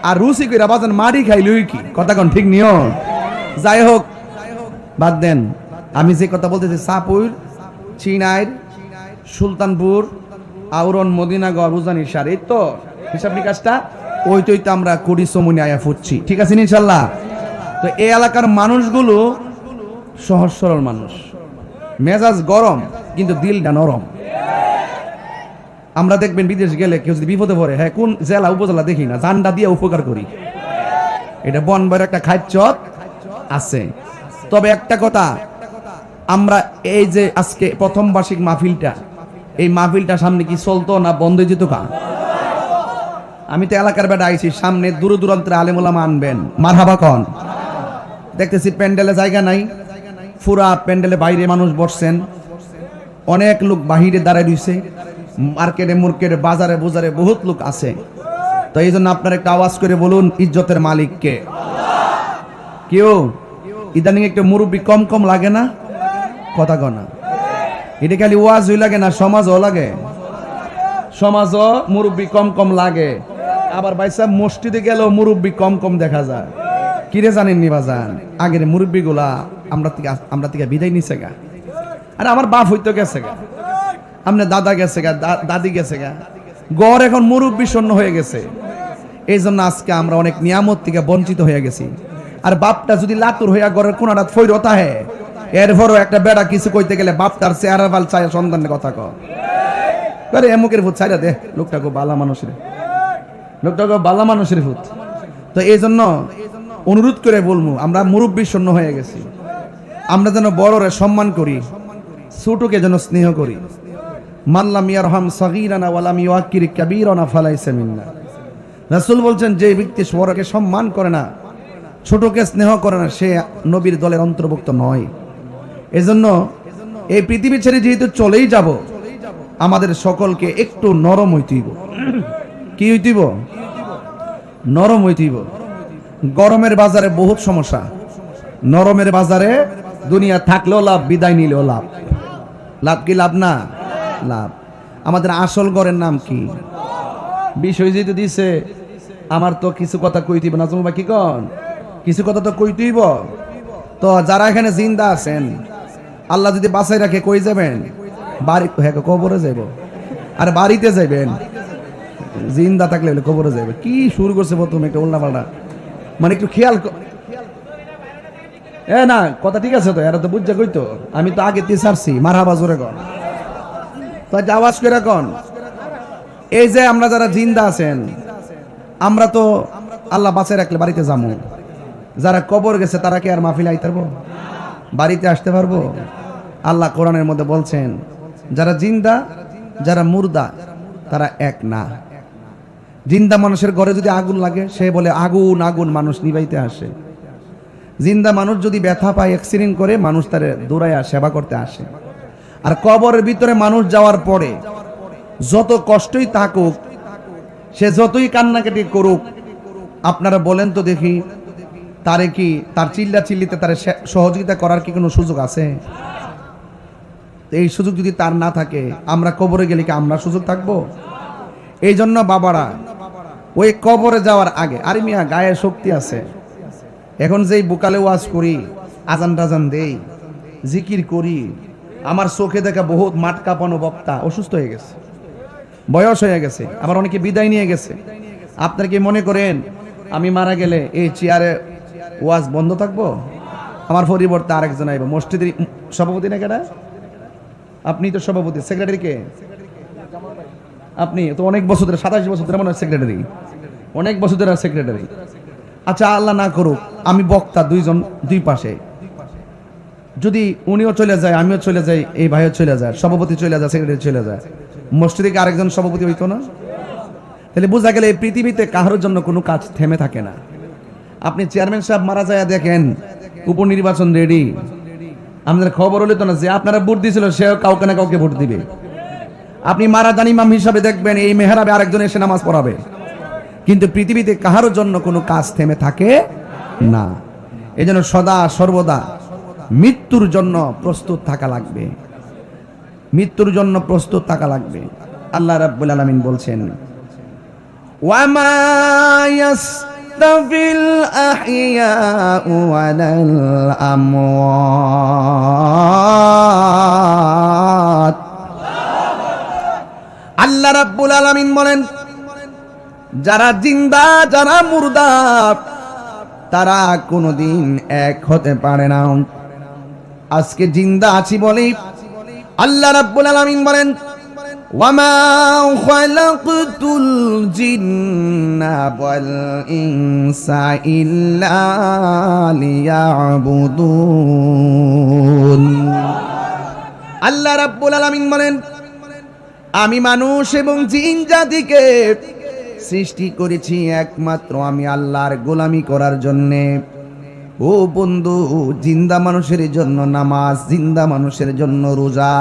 আর রুচি করে বাজান মারি খাইলই কি, কথা কন ঠিক নিও? যাই হোক বাদ দেন, আমি যে কথা বলতেছি, সাপুর, চিনাইর, সুলতানপুর, আউরন, মদিনাগড়, উজানির সার, এই তো হিসাব নিকাশটা ওইটাই তো আমরা কুড়ি সমুনি আয়া ফুটছি, ঠিক আছে ইনশাল্লাহ? তো এই এলাকার মানুষগুলো সহজ সরল মানুষ, মেজাজ গরম কিন্তু দিলটা নরম। আমরা দেখবেন বিদেশ গেলে কেউ যদি বিপদে পড়ে, হ্যাঁ কোন জেলা উপজেলা দেখি না, জান্ডা দিয়ে উপকার করি, এটা বনবার একটা খাইচত আছে। তবে একটা কথা, আমরা এই যে আজকে প্রথম বার্ষিক মাহফিলটা, এই মাহফিলটা সামনে কি চলতো না বন্ধ হয়ে যেত? আমি তো এলাকার বেড়া আইছি, সামনে দূর দূরান্তের আলেম ওলামা আনবেন, মারহাবা কন। দেখতেছি প্যান্ডেলে জায়গা নাই, পুরা প্যান্ডেলে বাইরে মানুষ বসছেন, অনেক লোক বাহিরে দাঁড়ায় রইছে, মার্কেটে মুর্কেটে বাজারে বাজারে বহুত লোক আছে। তো এই জন্য আপনার একটা আওয়াজ করে বলুন, ইজ্জতের মালিক কে? কেউ ইদানিং একটা মুরব্বী কম কম লাগে না? কথা কনা, এটা খালি ওয়াজই লাগে না, সমাজও লাগে, সমাজও মুরব্বী কম কম লাগে। আবার বাইসা মসজিদে গেলেও মুরব্বী কম কম দেখা যায়। কিরে জানেননি বাজান, আগের মুরব্বী গুলা আমরা থেকে বিদায় নিছে গা। আরে আমার বাপ হইতো গেছে গা, আপনার দাদা গেছে গা, দাদি গেছে গা, গড় এখন মুরব্বি শূন্য হয়ে গেছে। এই জন্য আজকে আমরা অনেক নিয়ামত থেকে বঞ্চিত হয়ে গেছি। আর বাপটা যদি লাতুর হইয়া গড়ের কোনাটা ফইরতা হে, এরপরও একটা বেড়া কিছু কইতে গেলে বাপটার চেহারা ভাল চায় সন্তানের কথা করে এমুকের ভূত ছাইরা দে, লোকটা খুব বালা মানুষের, লোকটা খুব বালা মানুষের ভূত। তো এই জন্য অনুরোধ করে বলবো, আমরা মুরব্বী শূন্য হয়ে গেছি, আমরা যেন বড়রে সম্মান করি, ছোটকে যেন স্নেহ করি। মাল্লাম ইয়ারহাম সাগীরানা ওয়ালাম ইউআক্কির কাবীরানা ফালাইসা মিন্না। রাসূল বলছেন, যে ব্যক্তি বড়কে সম্মান করে না, ছোটকে স্নেহ করে না, সে নবীর দলের অন্তর্ভুক্ত নয়। এজন্য এই পৃথিবী ছেড়ে যেহেতু চলেই যাব, আমাদের সকলকে একটু নরম হইতেইব। কি হইতেইব? নরম হইতেইব। গরমের বাজারে বহুত সমস্যা, নরমের বাজারে দুনিয়া থাকলেও লাভ, বিদায় নিলেও লাভ। লাভ কি লাভ না? লাভ। আমাদের আসল ঘরের নাম কি? বিষয় যেহেতু দিছে, আমার তো কিছু কথা কইতেইব না, তোমার কি কন? কিছু কথা তো কইতেইব। তো যারা এখানে জিন্দা আছেন, আল্লাহ যদি বাঁচাই রাখে, কই যাবেন? বাড়ি, হ্যাঁ কবরে যাইব। আর বাড়িতে যাইবেন, জিন্দা থাকলে কবরে যাইবে। কি শুরু করছে প্রথমে একটা উল্টা পাল্টা, মানে একটু খেয়াল না, কথা ঠিক আছে তো, এরা তো বুঝছে কইতো, আমি তো আগে তিসারছি। মারহাবা জোরে কন, তো আওয়াজ করে কন। এই যে আমরা যারা জিন্দা আছেন, আমরা তো আল্লাহ বাঁচাই রাখলে বাড়িতে যাবো। যারা কবর গেছে তারা কি আর মাহফিলে আইতে পারবো? বাড়িতে আসতে পারবো? আল্লাহ কোরআনের মধ্যে বলছেন, যারা জিন্দা যারা মুর্দা তারা এক না। জিন্দা মানুষের ঘরে যদি আগুন লাগে, সে বলে আগুন আগুন, মানুষ নিবাইতে আসে। জিন্দা মানুষ যদি ব্যথা পায়, অ্যাক্সিডেন্ট করে, মানুষ তার দৌড়াইয়া সেবা করতে আসে। আর কবরের ভিতরে মানুষ যাওয়ার পরে যত কষ্টই থাকুক, সে যতই কান্নাকাটি করুক, আপনারা বলেন তো দেখি, তারে কি তার চিল্লা চিল্লিতে তার সহযোগিতা করার কি কোনো সুযোগ আছে? এই সুযোগ যদি তার না থাকে, আমরা কবরে গেলে কি আমরা সুযোগ থাকবো? এই জন্য বাবারা, ওই কবরে যাওয়ার আগে, আরে মিয়া গায়ে শক্তি আছে, এখন যেই বুকালে ওয়াজ করি, আজান টাজান দেই, জিকির করি, আমার চোখে দেখা বহুত মাঠ কাঁপানো বক্তা অসুস্থ হয়ে গেছে, বয়স হয়ে গেছে, আবার অনেকে বিদায় নিয়ে গেছে। আপনারা কি মনে করেন আমি মারা গেলে এই চেয়ারে ওয়াজ বন্ধ থাকবো? আমার পরিবর্তে আরেকজন আইব। মসজিদের সভাপতি না কেডা? আপনি তো সভাপতি। সেক্রেটারি কে? আপনি তো অনেক বছর ধরে, 27 বছর ধরে মনে হয় সেক্রেটারি, অনেক বছর ধরে সেক্রেটারি। আচ্ছা, আল্লাহ না করুক আমি বক্তা, দুইজন দুই পাশে, যদি উনিও চলে যায়, আমিও চলে যাই, এই ভাইও চলে যায়, সভাপতি চলে যায়, সেক্রেটারি চলে যায়, মসজিদে কি আরেকজন সভাপতি হইতো না? তাহলে বোঝা গেল এই পৃথিবীতে কারোর জন্য কোনো কাজ থেমে থাকে না। আপনি চেয়ারম্যান সাহেব মারা যায় দেখেন, উপনির্বাচন রেডি, আমাদের খবর হলে তো না যে আপনারা ভোট দিয়েছিল, সেও কাউকে না কাউকে ভোট দিবে। আপনি মারা জানি ইমাম হিসাবে দেখবেন এই মেহরাবে আরেকজন এসে নামাজ পড়াবে। কিন্তু পৃথিবীতে কারোর জন্য কোনো কাজ থেমে থাকে না। এই জন্য সদা সর্বদা মৃত্যুর জন্য প্রস্তুত থাকা লাগবে, মৃত্যুর জন্য প্রস্তুত থাকা লাগবে। আল্লাহ রাব্বুল আলামিন বলছেন, ওয়ামা ইয়াস্তাবিল আহইয়াউ ওয়ালাল আমওয়াত। আল্লাহ রাব্বুল আলামিন বলেন, যারা জিন্দা যারা মুর্দা তারা কোনোদিন এক হতে পারে না। আজকে জিন্দা আছি বলেই আল্লাহ রাব্বুল আলামিন বলেন, ওয়ামা খালাকতুল জিন্না ওয়াল ইনসা ইল্লা লিয়াবুদুন। আল্লাহ রাব্বুল আলামিন বলেন, আমি মানুষ এবং জিন জাতিকে সৃষ্টি করেছি একমাত্র আমি আল্লাহর গোলামি করার জন্যে। ও বন্ধু, জিন্দা মানুষের জন্য নামাজ, জিন্দা মানুষের জন্য রোজা,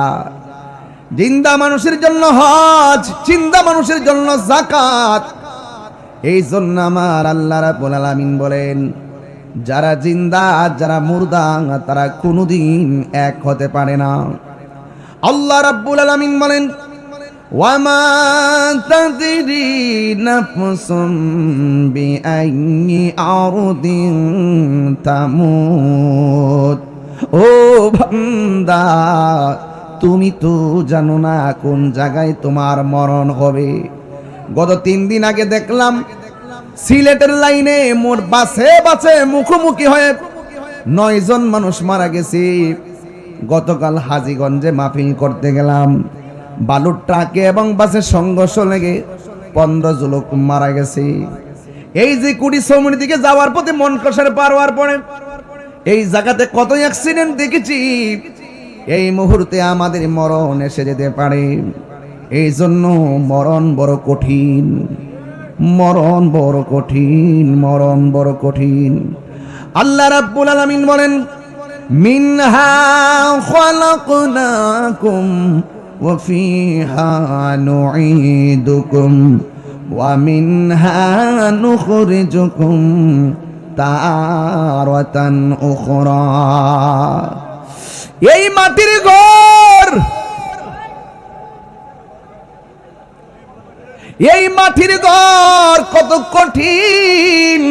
জিন্দা মানুষের জন্য হজ, জিন্দা মানুষের জন্য যাকাত। এই জন্য আমার আল্লাহ রাব্বুল আলামিন বলেন, যারা জিন্দা যারা মুর্দা তারা কোনোদিন এক হতে পারে না। আল্লাহ রাব্বুল আলামিন বলেন, ওয়ামা তাদরি নাফসুম বিআইয়ি আরদিন তামুত। ও বান্দা, তুমি তো জানো না কোন জায়গায় তোমার মরণ হবে। গত 3 দিন আগে দেখলাম সিলেটের লাইনে মোর বাসে মুখোমুখি হয়ে 9 জন মানুষ মারা গেছে। গতকাল হাজীগঞ্জে মাহফিল করতে গেলাম, বালুর ট্রাকে এবং বাসের সংঘর্ষ লেগে 15 লোক মারা গেছে। এই যে কুড়ি সৌমনি দিকে যাওয়ার পথে মনকষার পার হওয়ার পরে এই জায়গাতে কত অ্যাক্সিডেন্ট দেখেছি। এই মুহূর্তে আমাদের মরণ এসে যেতে পারে। এই জন্য মরণ বড় কঠিন, মরণ বড় কঠিন, মরণ বড় কঠিন। আল্লাহ রাব্বুল আলামিন বলেন, মিনহা খালাকনাকুম ওয়া ফিহা নুঈদুকুম ওয়া মিনহা নুখরিজুকুম তারাতান উখরা। এই মাটির ঘর, এই মাটির ঘর কত কঠিন।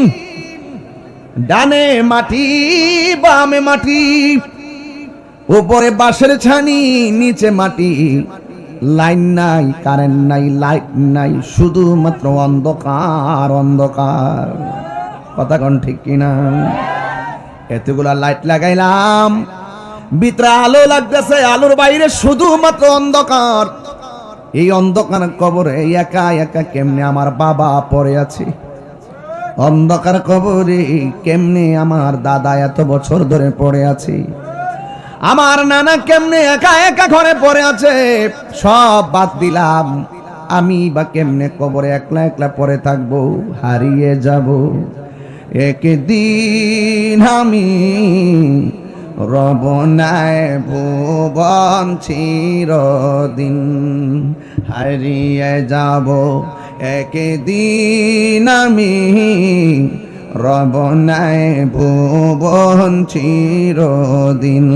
ডানে মাটি, বামে মাটি, উপরে বাঁশের ছানি, নিচে মাটি। লাইন নাই, কারেন্ট নাই, লাইট নাই, শুধুমাত্র অন্ধকার অন্ধকার। কথা কোন ঠিক কিনা? এতগুলা লাইট লাগাইলাম, ভিতরে আলো লাগতেছে, আলোর বাইরে শুধুমাত্র অন্ধকার। এই অন্ধকার কবরে একা একা কেমনে আমার বাবা পড়ে আছে? অন্ধকার কবরে কেমনে আমার দাদা এত বছর ধরে পড়ে আছে? আমার নানা কেমনে একা একা ঘরে পড়ে আছে? সব বাদ দিলাম, আমি বা কেমনে কবরে একলা একলা পড়ে থাকবো, হারিয়ে যাব। একদিন আমি রব নাই ভুবন চিরদিন, হারিয়ে যাব। একদিন আমি রব নাই ভুবন চিরদিন।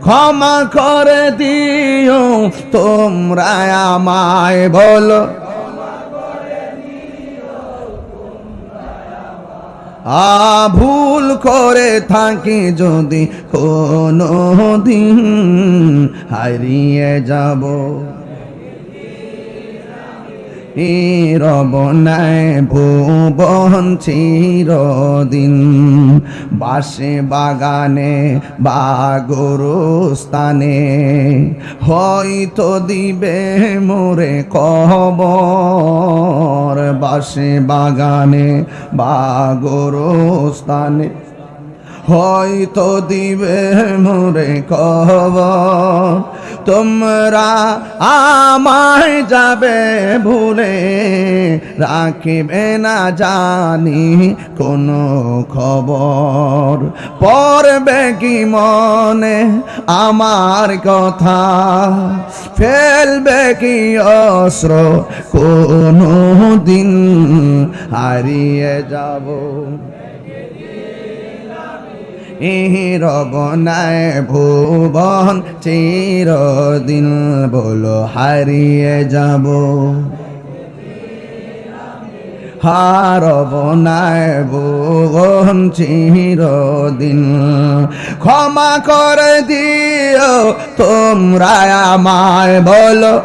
ক্ষমা করে দিও তোমরা আমায়, বলো ভুল করে থাকি যদি কোনো দিন, হারিয়ে যাব। রব নাই ভুবন চিরদিন, বাসে বাগানে বা গোরস্থানে হয়তো দিবে মোরে কবর। বাসে বাগানে বা গোরস্থানে হয়তো দিবে মোরে কবর। তোমরা আমায় যাবে ভুলে, রাখিবে না জানি কোনো খবর। পড়বে কি মনে আমার কথা, ফেলবে কি অস্ত্র কোনো দিন, হারিয়ে যাব। রব নাই ভুবন চিরদিন, বলো হারিয়ে যাব। রব নাই ভুবন চিরদিন, ক্ষমা করে দিও তোমরা আমায়, বলো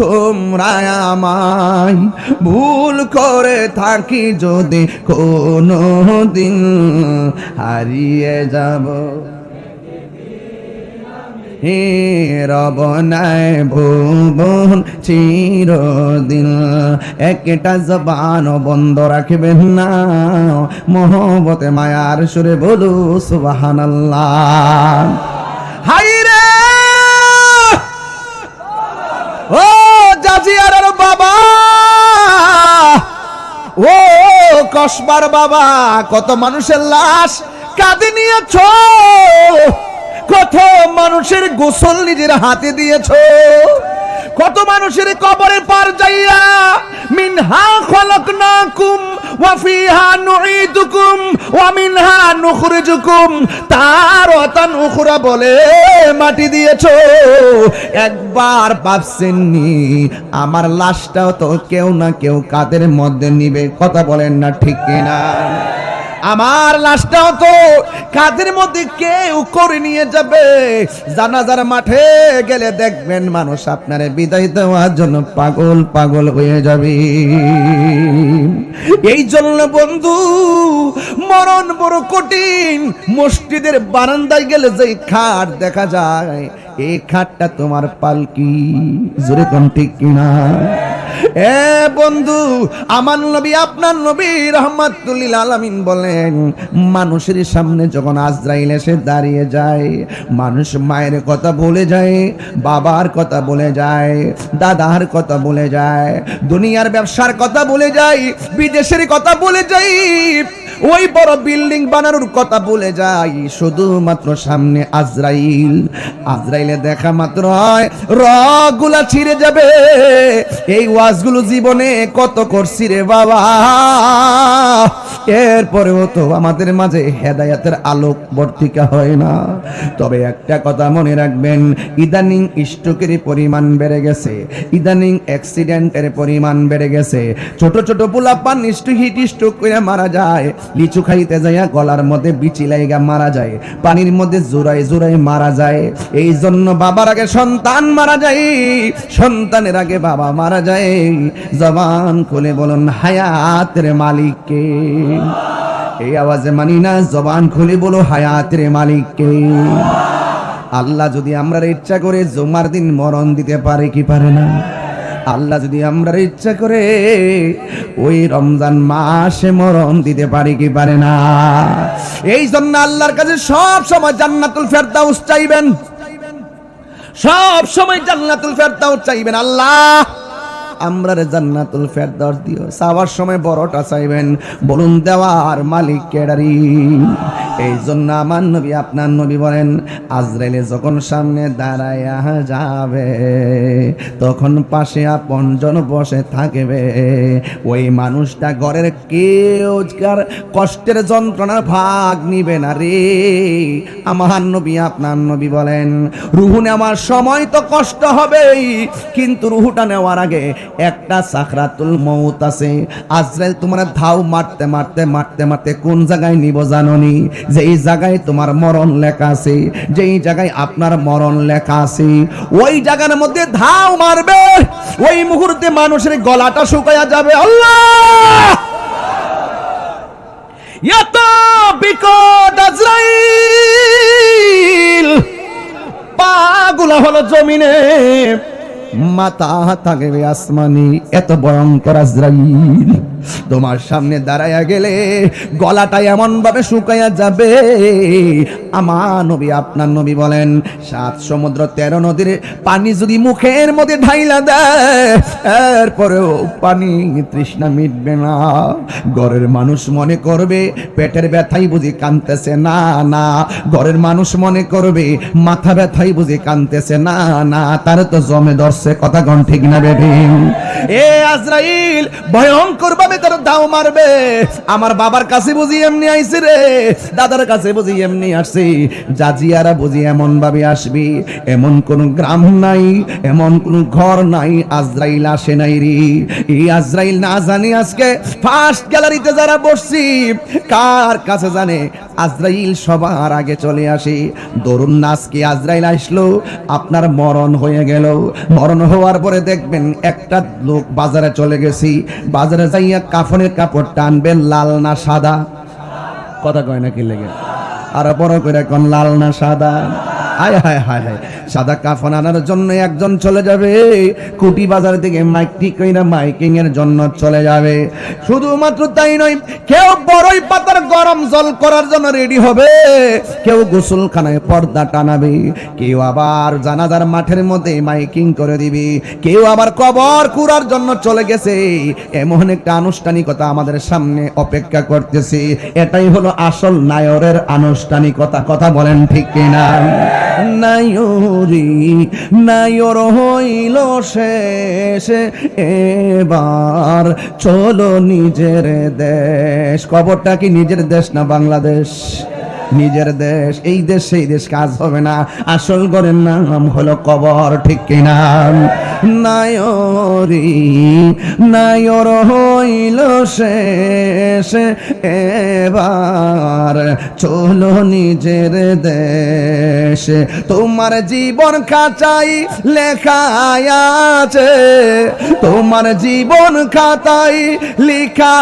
তোমরা আমায়। ভুল করে থাকি যদি কোনো দিন, হারিয়ে যাব। রব নাই ভুবন চিরদিন। একটা জবান বন্ধ রাখবেন না, মহব্বতে মায়ার সুরে বলু সুবহানাল্লাহ। হাই রে ও জাজিয়ারের বাবা, ও কসবার বাবা, কত মানুষের লাশ কাঁধে নিয়েছো, কত মানুষের গোসল নিজের হাতে দিয়েছো, কত মানুষের কবরের পার যাইয়া মিনহা খলাকনাকুম ওয়া ফিহা নুঈদুকুম ওয়া মিনহা নুখরিজুকুম তারাতান উখরা বলে মাটি দিয়েছো। একবার ভাবছেননি আমার লাশটাও তো কেউ না কেউ কাদের মধ্যে নিবে? কথা বলেন না ঠিক কিনা? আমার লাশটাও তো কাদের মধ্যে কেউ করে নিয়ে যাবে। জানাজার মাঠে গেলে দেখবেন মানুষ আপনারে বিদায় দেওয়ার জন্য পাগল পাগল হয়ে যাবে। এই জন্য বন্ধু মরণ বড় কঠিন। মসজিদের বারান্দায় গেলে যে খাট দেখা যায়, এই খাটটা তোমার পালকি। জোরে কোন ঠিক কিনা? এ বন্ধু, আমার নবী আপনার নবী রাহমাতুল লিল আলামিন বলেন, মানুষের সামনে যখন আজরাইল এসে দাঁড়িয়ে যায়, মানুষ মায়ের কথা বলে যায়, বাবার কথা বলে যায়, দাদার কথা বলে যায়, দুনিয়ার ব্যবসার কথা বলে যায়, বিদেশের কথা বলে যায়, ওই বড় বিল্ডিং বানানোর কথা বলে যাই, শুধুমাত্র সামনে আজরাইল। আজরাইলে দেখা মাত্র হয় রগগুলা ছিঁড়ে যাবে। এই ওয়াজগুলো জীবনে কত করছি রে বাবা, এরপরেও তো আমাদের মাঝে হেদায়াতের আলোক বর্তিকা হয় না। তবে একটা কথা মনে রাখবেন, ইদানিং স্ট্রোকের পরিমাণ বেড়ে গেছে, ইদানিং অ্যাক্সিডেন্টের পরিমাণ বেড়ে গেছে। ছোট ছোট পোলাপান হিট স্ট্রোক করে মারা যায়, লিচু খাইতে যাইয়া গলার মধ্যে বিচি লাইগা মারা যায়, পানির মধ্যে জোড়ায় জোড়ায় মারা যায়। এই জন্য বাবার আগে সন্তান মারা যায়, সন্তানের আগে বাবা মারা যায়। জবান খুলে বলুন হায়াতের মালিককে। এই আওয়াজে মানি না, জবান খুলে বলো হায়াতের মালিককে। আল্লাহ যদি আমরা ইচ্ছা করে জুমার দিন মরণ দিতে পারে কি পারে না? আল্লাহ যদি আমরা ইচ্ছা করে ওই রমজান মাসে মরণ দিতে পারে কি পারে না? এই জন্য আল্লাহর কাছে সব সময় জান্নাতুল ফেরদাউস চাইবেন, সব সময় জান্নাতুল ফেরদাউস চাইবেন। আল্লাহ আমরারে জান্নাতুল ফেরদাউস দিও। চাওয়ার সময় বড়টা চাইবেন, বলুন দেওয়ার মালিক কেডারি। এই জন্য আমার নবী আপনার নবী বলেন, আজরাইলে যখন সামনে দাঁড়াইয়া যাবে, তখন পাশে আপনজন বসে থাকবে। ওই মানুষটা ঘরের কেউ কষ্টের যন্ত্রণার ভাগ নিবে না রে। আমার নবী আপনার নবী বলেন, রুহু নেওয়ার সময় তো কষ্ট হবেই, কিন্তু রুহুটা নেওয়ার আগে একটা সাকরাতুল মউত আছে। আজরাইল তোমার ধাও মারতে মারতে মারতে মারতে কোন জায়গায় নিব জানোনি? যেই জায়গায় তোমার মরণ লেখা আছে, যেই জায়গায় আপনার মরণ লেখা আছে, ওই জায়গার মধ্যে ধাও মারবে। ওই মুহূর্তে মানুষের গলাটা শুকায়া যাবে। আল্লাহ, এত বিকট আজরাইল, পাগুলা হলো জমিনে, মাথা থাকবে আসমানি। এত ভয়ঙ্কর আজরাইল তোমার সামনে দাঁড়ায়া গেলে গলাটা এমন ভাবে শুকায়া যাবে। আমার নবী আপনার নবী বলেন, 7 সমুদ্র 13 নদীর পানি যদি মুখের মধ্যে ঢাইলা দেয়, এরপরেও পানি তৃষ্ণা মিটবে না। ঘরের মানুষ মনে করবে পেটের ব্যথাই বুঝি কাঁদতেছে, না না। ঘরের মানুষ মনে করবে মাথা ব্যথাই বুঝি কাঁদতেছে, না না। তার তো জমে ধরছে। কথা কোন ঠিক না বেবি? এ আজরাইল ভয়ঙ্কর ভাবে তার দাও মারবে। আমার বাবার কাছে বুঝি এমনি আইছে রে, দাদার কাছে বুঝি এমনি আসছে, জাজিয়ারা বুঝি এমন ভাবে আসবি। এমন কোন গ্রাম নাই, এমন কোন ঘর নাই আজরাইল আসে নাই রে। এই আজরাইল না জানি আজকে ফার্স্ট গ্যালারিতে যারা বসছি, কার কাছে জানে আজরাইল সবার আগে চলে আসে। ধরুন আজকে আজরাইল আসলো, আপনার মরণ হয়ে গেল। মরণ হওয়ার পরে দেখবেন একটা লোক বাজারে চলে গেছি, বাজারে যাইয়া কাফনের কাপড় টানবেন, লাল না সাদা? কথা কয় না কি লেগে? আর বড় করে কোন লাল না সাদা? হায় হায় হায় হায়, সাদা কাফন আনার জন্য একজন চলে যাবে, কুটি বাজার থেকে মাইক ঠিক কইরা মাইকিং এর জন্য চলে যাবে। শুধুমাত্র তাই নয়, কেউ বড়ই পাতার গরম জল করার জন্য রেডি হবে, কেউ গোসলখানায় পর্দা টানাবে, কেউ আবার জানাজার মাঠের মধ্যে মাইকিং করে দিবে, কেউ আবার কবর কুড়ার জন্য চলে গেছে। এমন একটা আনুষ্ঠানিকতা আমাদের সামনে অপেক্ষা করতেছে। এটাই হলো আসল নায়রের আনুষ্ঠানিকতা। কথা বলেন ঠিক কিনা? নায়রি নায়র হইল শেষ, এবার চলো নিজের দেশ। কবরটা কি নিজের দেশ না বাংলাদেশ? নিজের দেশ, এই দেশ সেই দেশ কাজ হবে না। আসল ঘরের নাম হলো কবর, ঠিক কিনা? নায়রি নায়র হইল শেষ, এবার চলো নিজের দেশ। তোমার জীবন খাতায় লেখা আছে, তোমার জীবন খাতায় লেখা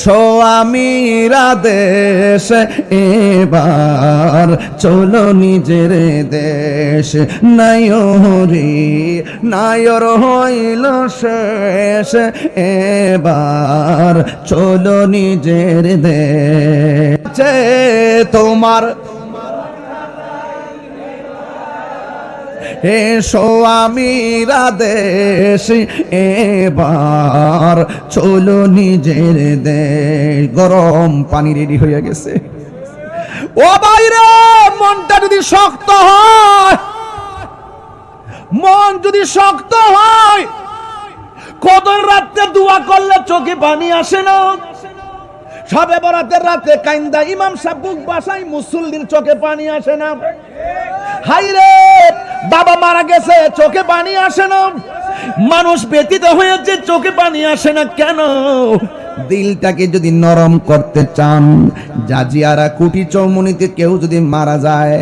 স্বামীরা দেশ, এবার চলো নিজের দেশ। নায়রি নায়র হইল শেষ, এবার চলো নিজের দেশ। তোমার স্বামীরা দেশ, এবার চলো নিজের দেশ। গরম পানি রেডি হয়ে গেছে। ও বাইরে, মনটা যদি শক্ত হয়, মন যদি শক্ত হয়, কদর রাতে দোয়া করলে চোখে পানি আসে না। সবে বরাতের রাতে কাইন্দা ইমাম সাহেব বুক বাসায়, মুসল্লির চোখে পানি আসে না। হাইরে, বাবা মারা গেছে, চোখে পানি আসে না। মানুষ ব্যতীত হয়েছে, চোখে পানি আসে না কেন? দিলটাকে যদি নরম করতে চান, জাজিয়ারা কুটি চৌমুনিতে কেউ যদি মারা যায়,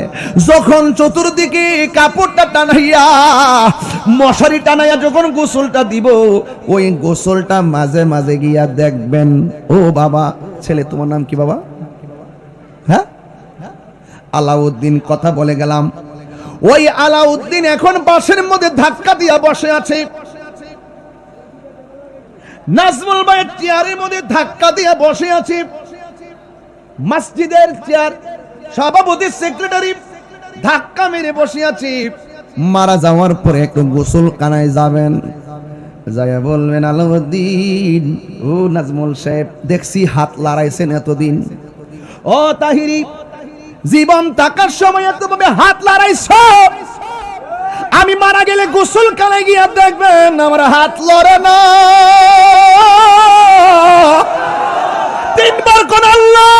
যখন চতুর্দিকে কাপড়টা টানাইয়া মশারি টানাইয়া যখন গোসলটা দিব, ওই গোসলটা মাঝে মাঝে গিয়া দেখবেন, ও বাবা, ছেলে তোমার নাম কি বাবা? হ্যাঁ, আলাউদ্দিন। কথা বলে গেলাম, ওই আলাউদ্দিন এখন বাসের মধ্যে ধাক্কা দিয়া বসে আছে। নাজমুল ভাইয়ের চেয়ারের মধ্যে ধাক্কা দিয়া বসে আছে। মসজিদের চেয়ার, সভাপতি সেক্রেটারি ধাক্কা মেরে বসে আছে। মারা যাওয়ার পরে একটু গোসল খানায় যাবেন, যাইয়া বলবেন, আলাউদ্দিন, ও নাজমুল সাহেব, দেখছি হাত লড়াইছেন এতদিন। ও তাহিরি, জীবন থাকার সময় এতভাবে হাত লড়াইছ, আমি মারা গেলে গোসল খানায় গিয়া দেখবেন আমার হাত লড়ে না। তিনবার কোন আল্লাহ,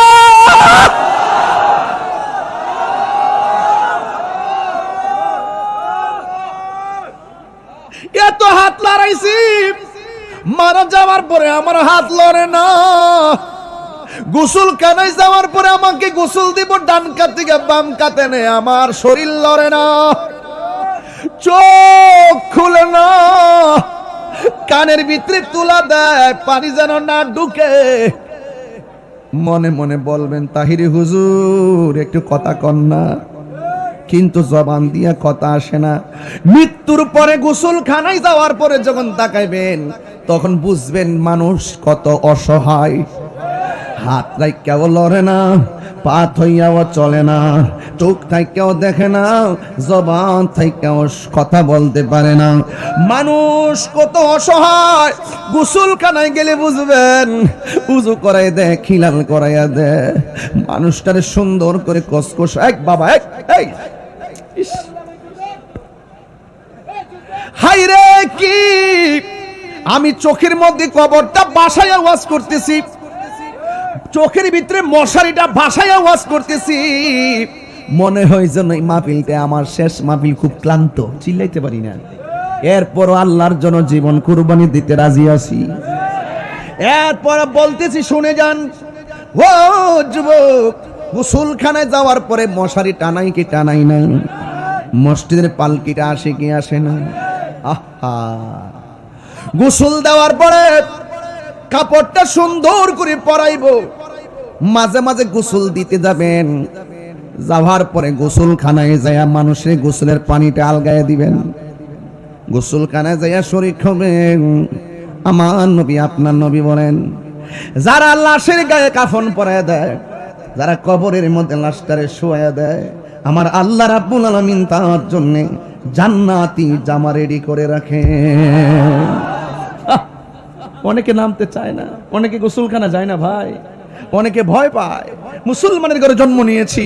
এত হাত লড়াইছি, মারা যাওয়ার পরে আমার হাত লড়ে না। গোসল খানায় যাওয়ার পরে আমাকে গোসল দিব, ডান কাত থেকে বাম কাতে নে, আমার শরীর লড়ে না, চোখ খুলে না, কানের ভিতরে তুলা দেয়, পানি যেন না ঢুকে। মনে মনে বলবেন, তাহিরি হুজুর, একটু কথা কন না, কিন্তু জবান দিয়া কথা আসে না। মৃত্যুর পরে গোসল খানায় যাওয়ার পরে যখন তাকাইবেন, তখন বুঝবেন মানুষ কত অসহায়। হাত রাইকাও লড়ে না, পা থইয়াও চলে না, চোখ থাইকাও দেখে না, জবান থাইকাও কথা বলতে পারে না। মানুষ কত অসহায়। গোসলখানায় গেলে বুঝবেন, উজু করাই দেয়, খিলাল করাইয়া দেয়, মানুষটারে সুন্দর করে কসকস। এক বাবা, এক, এই হাইরে, কি আমি চোখের মধ্যে কবরটা বাসায় ওয়াজ করতেছি, চোখের ভিতরে মশারিটা ভাষায় ওয়াজ করতেছি, মনে হয় যেন এই মাহফিলটা আমার শেষ মাহফিল, খুব ক্লান্ত, চিল্লাইতে পারি না। এরপর আল্লাহর জন্য জীবন কুরবানি দিতে রাজি আছি। এরপর বলতেছি, শুনে যান। ও যুবক, গোসলখানায় যাওয়ার পরে মশারি টানাই কি টানাই না? মসজিদের পালকিটা আসে কি আসে না? আহা, গোসল দেওয়ার পরে কাপড়টা সুন্দর করে পরাইব, মাঝে মাঝে গোসল দিতে যাবেন, যাওয়ার পরে গোসলখানায় যাইয়া মানুষের গোসলের পানিটা আলগায়ে দিবেন, গোসলখানায় যাইয়া শরীক হবেন। আমার নবী, আপনার নবী বলেন, যারা লাশের গায়ে কাফন পরায় দেয়, যারা কবরের মধ্যে লাশটারে শোয়া দেয়, আমার আল্লাহ রাব্বুল আলামিন তার জন্য জান্নাতি জামা রেডি করে রাখে। অনেকে নামতে চায় না, অনেকে গোসলখানা যায় না ভাই, অনেকে ভয় পায়। মুসলমানের ঘরে জন্ম নিয়েছি,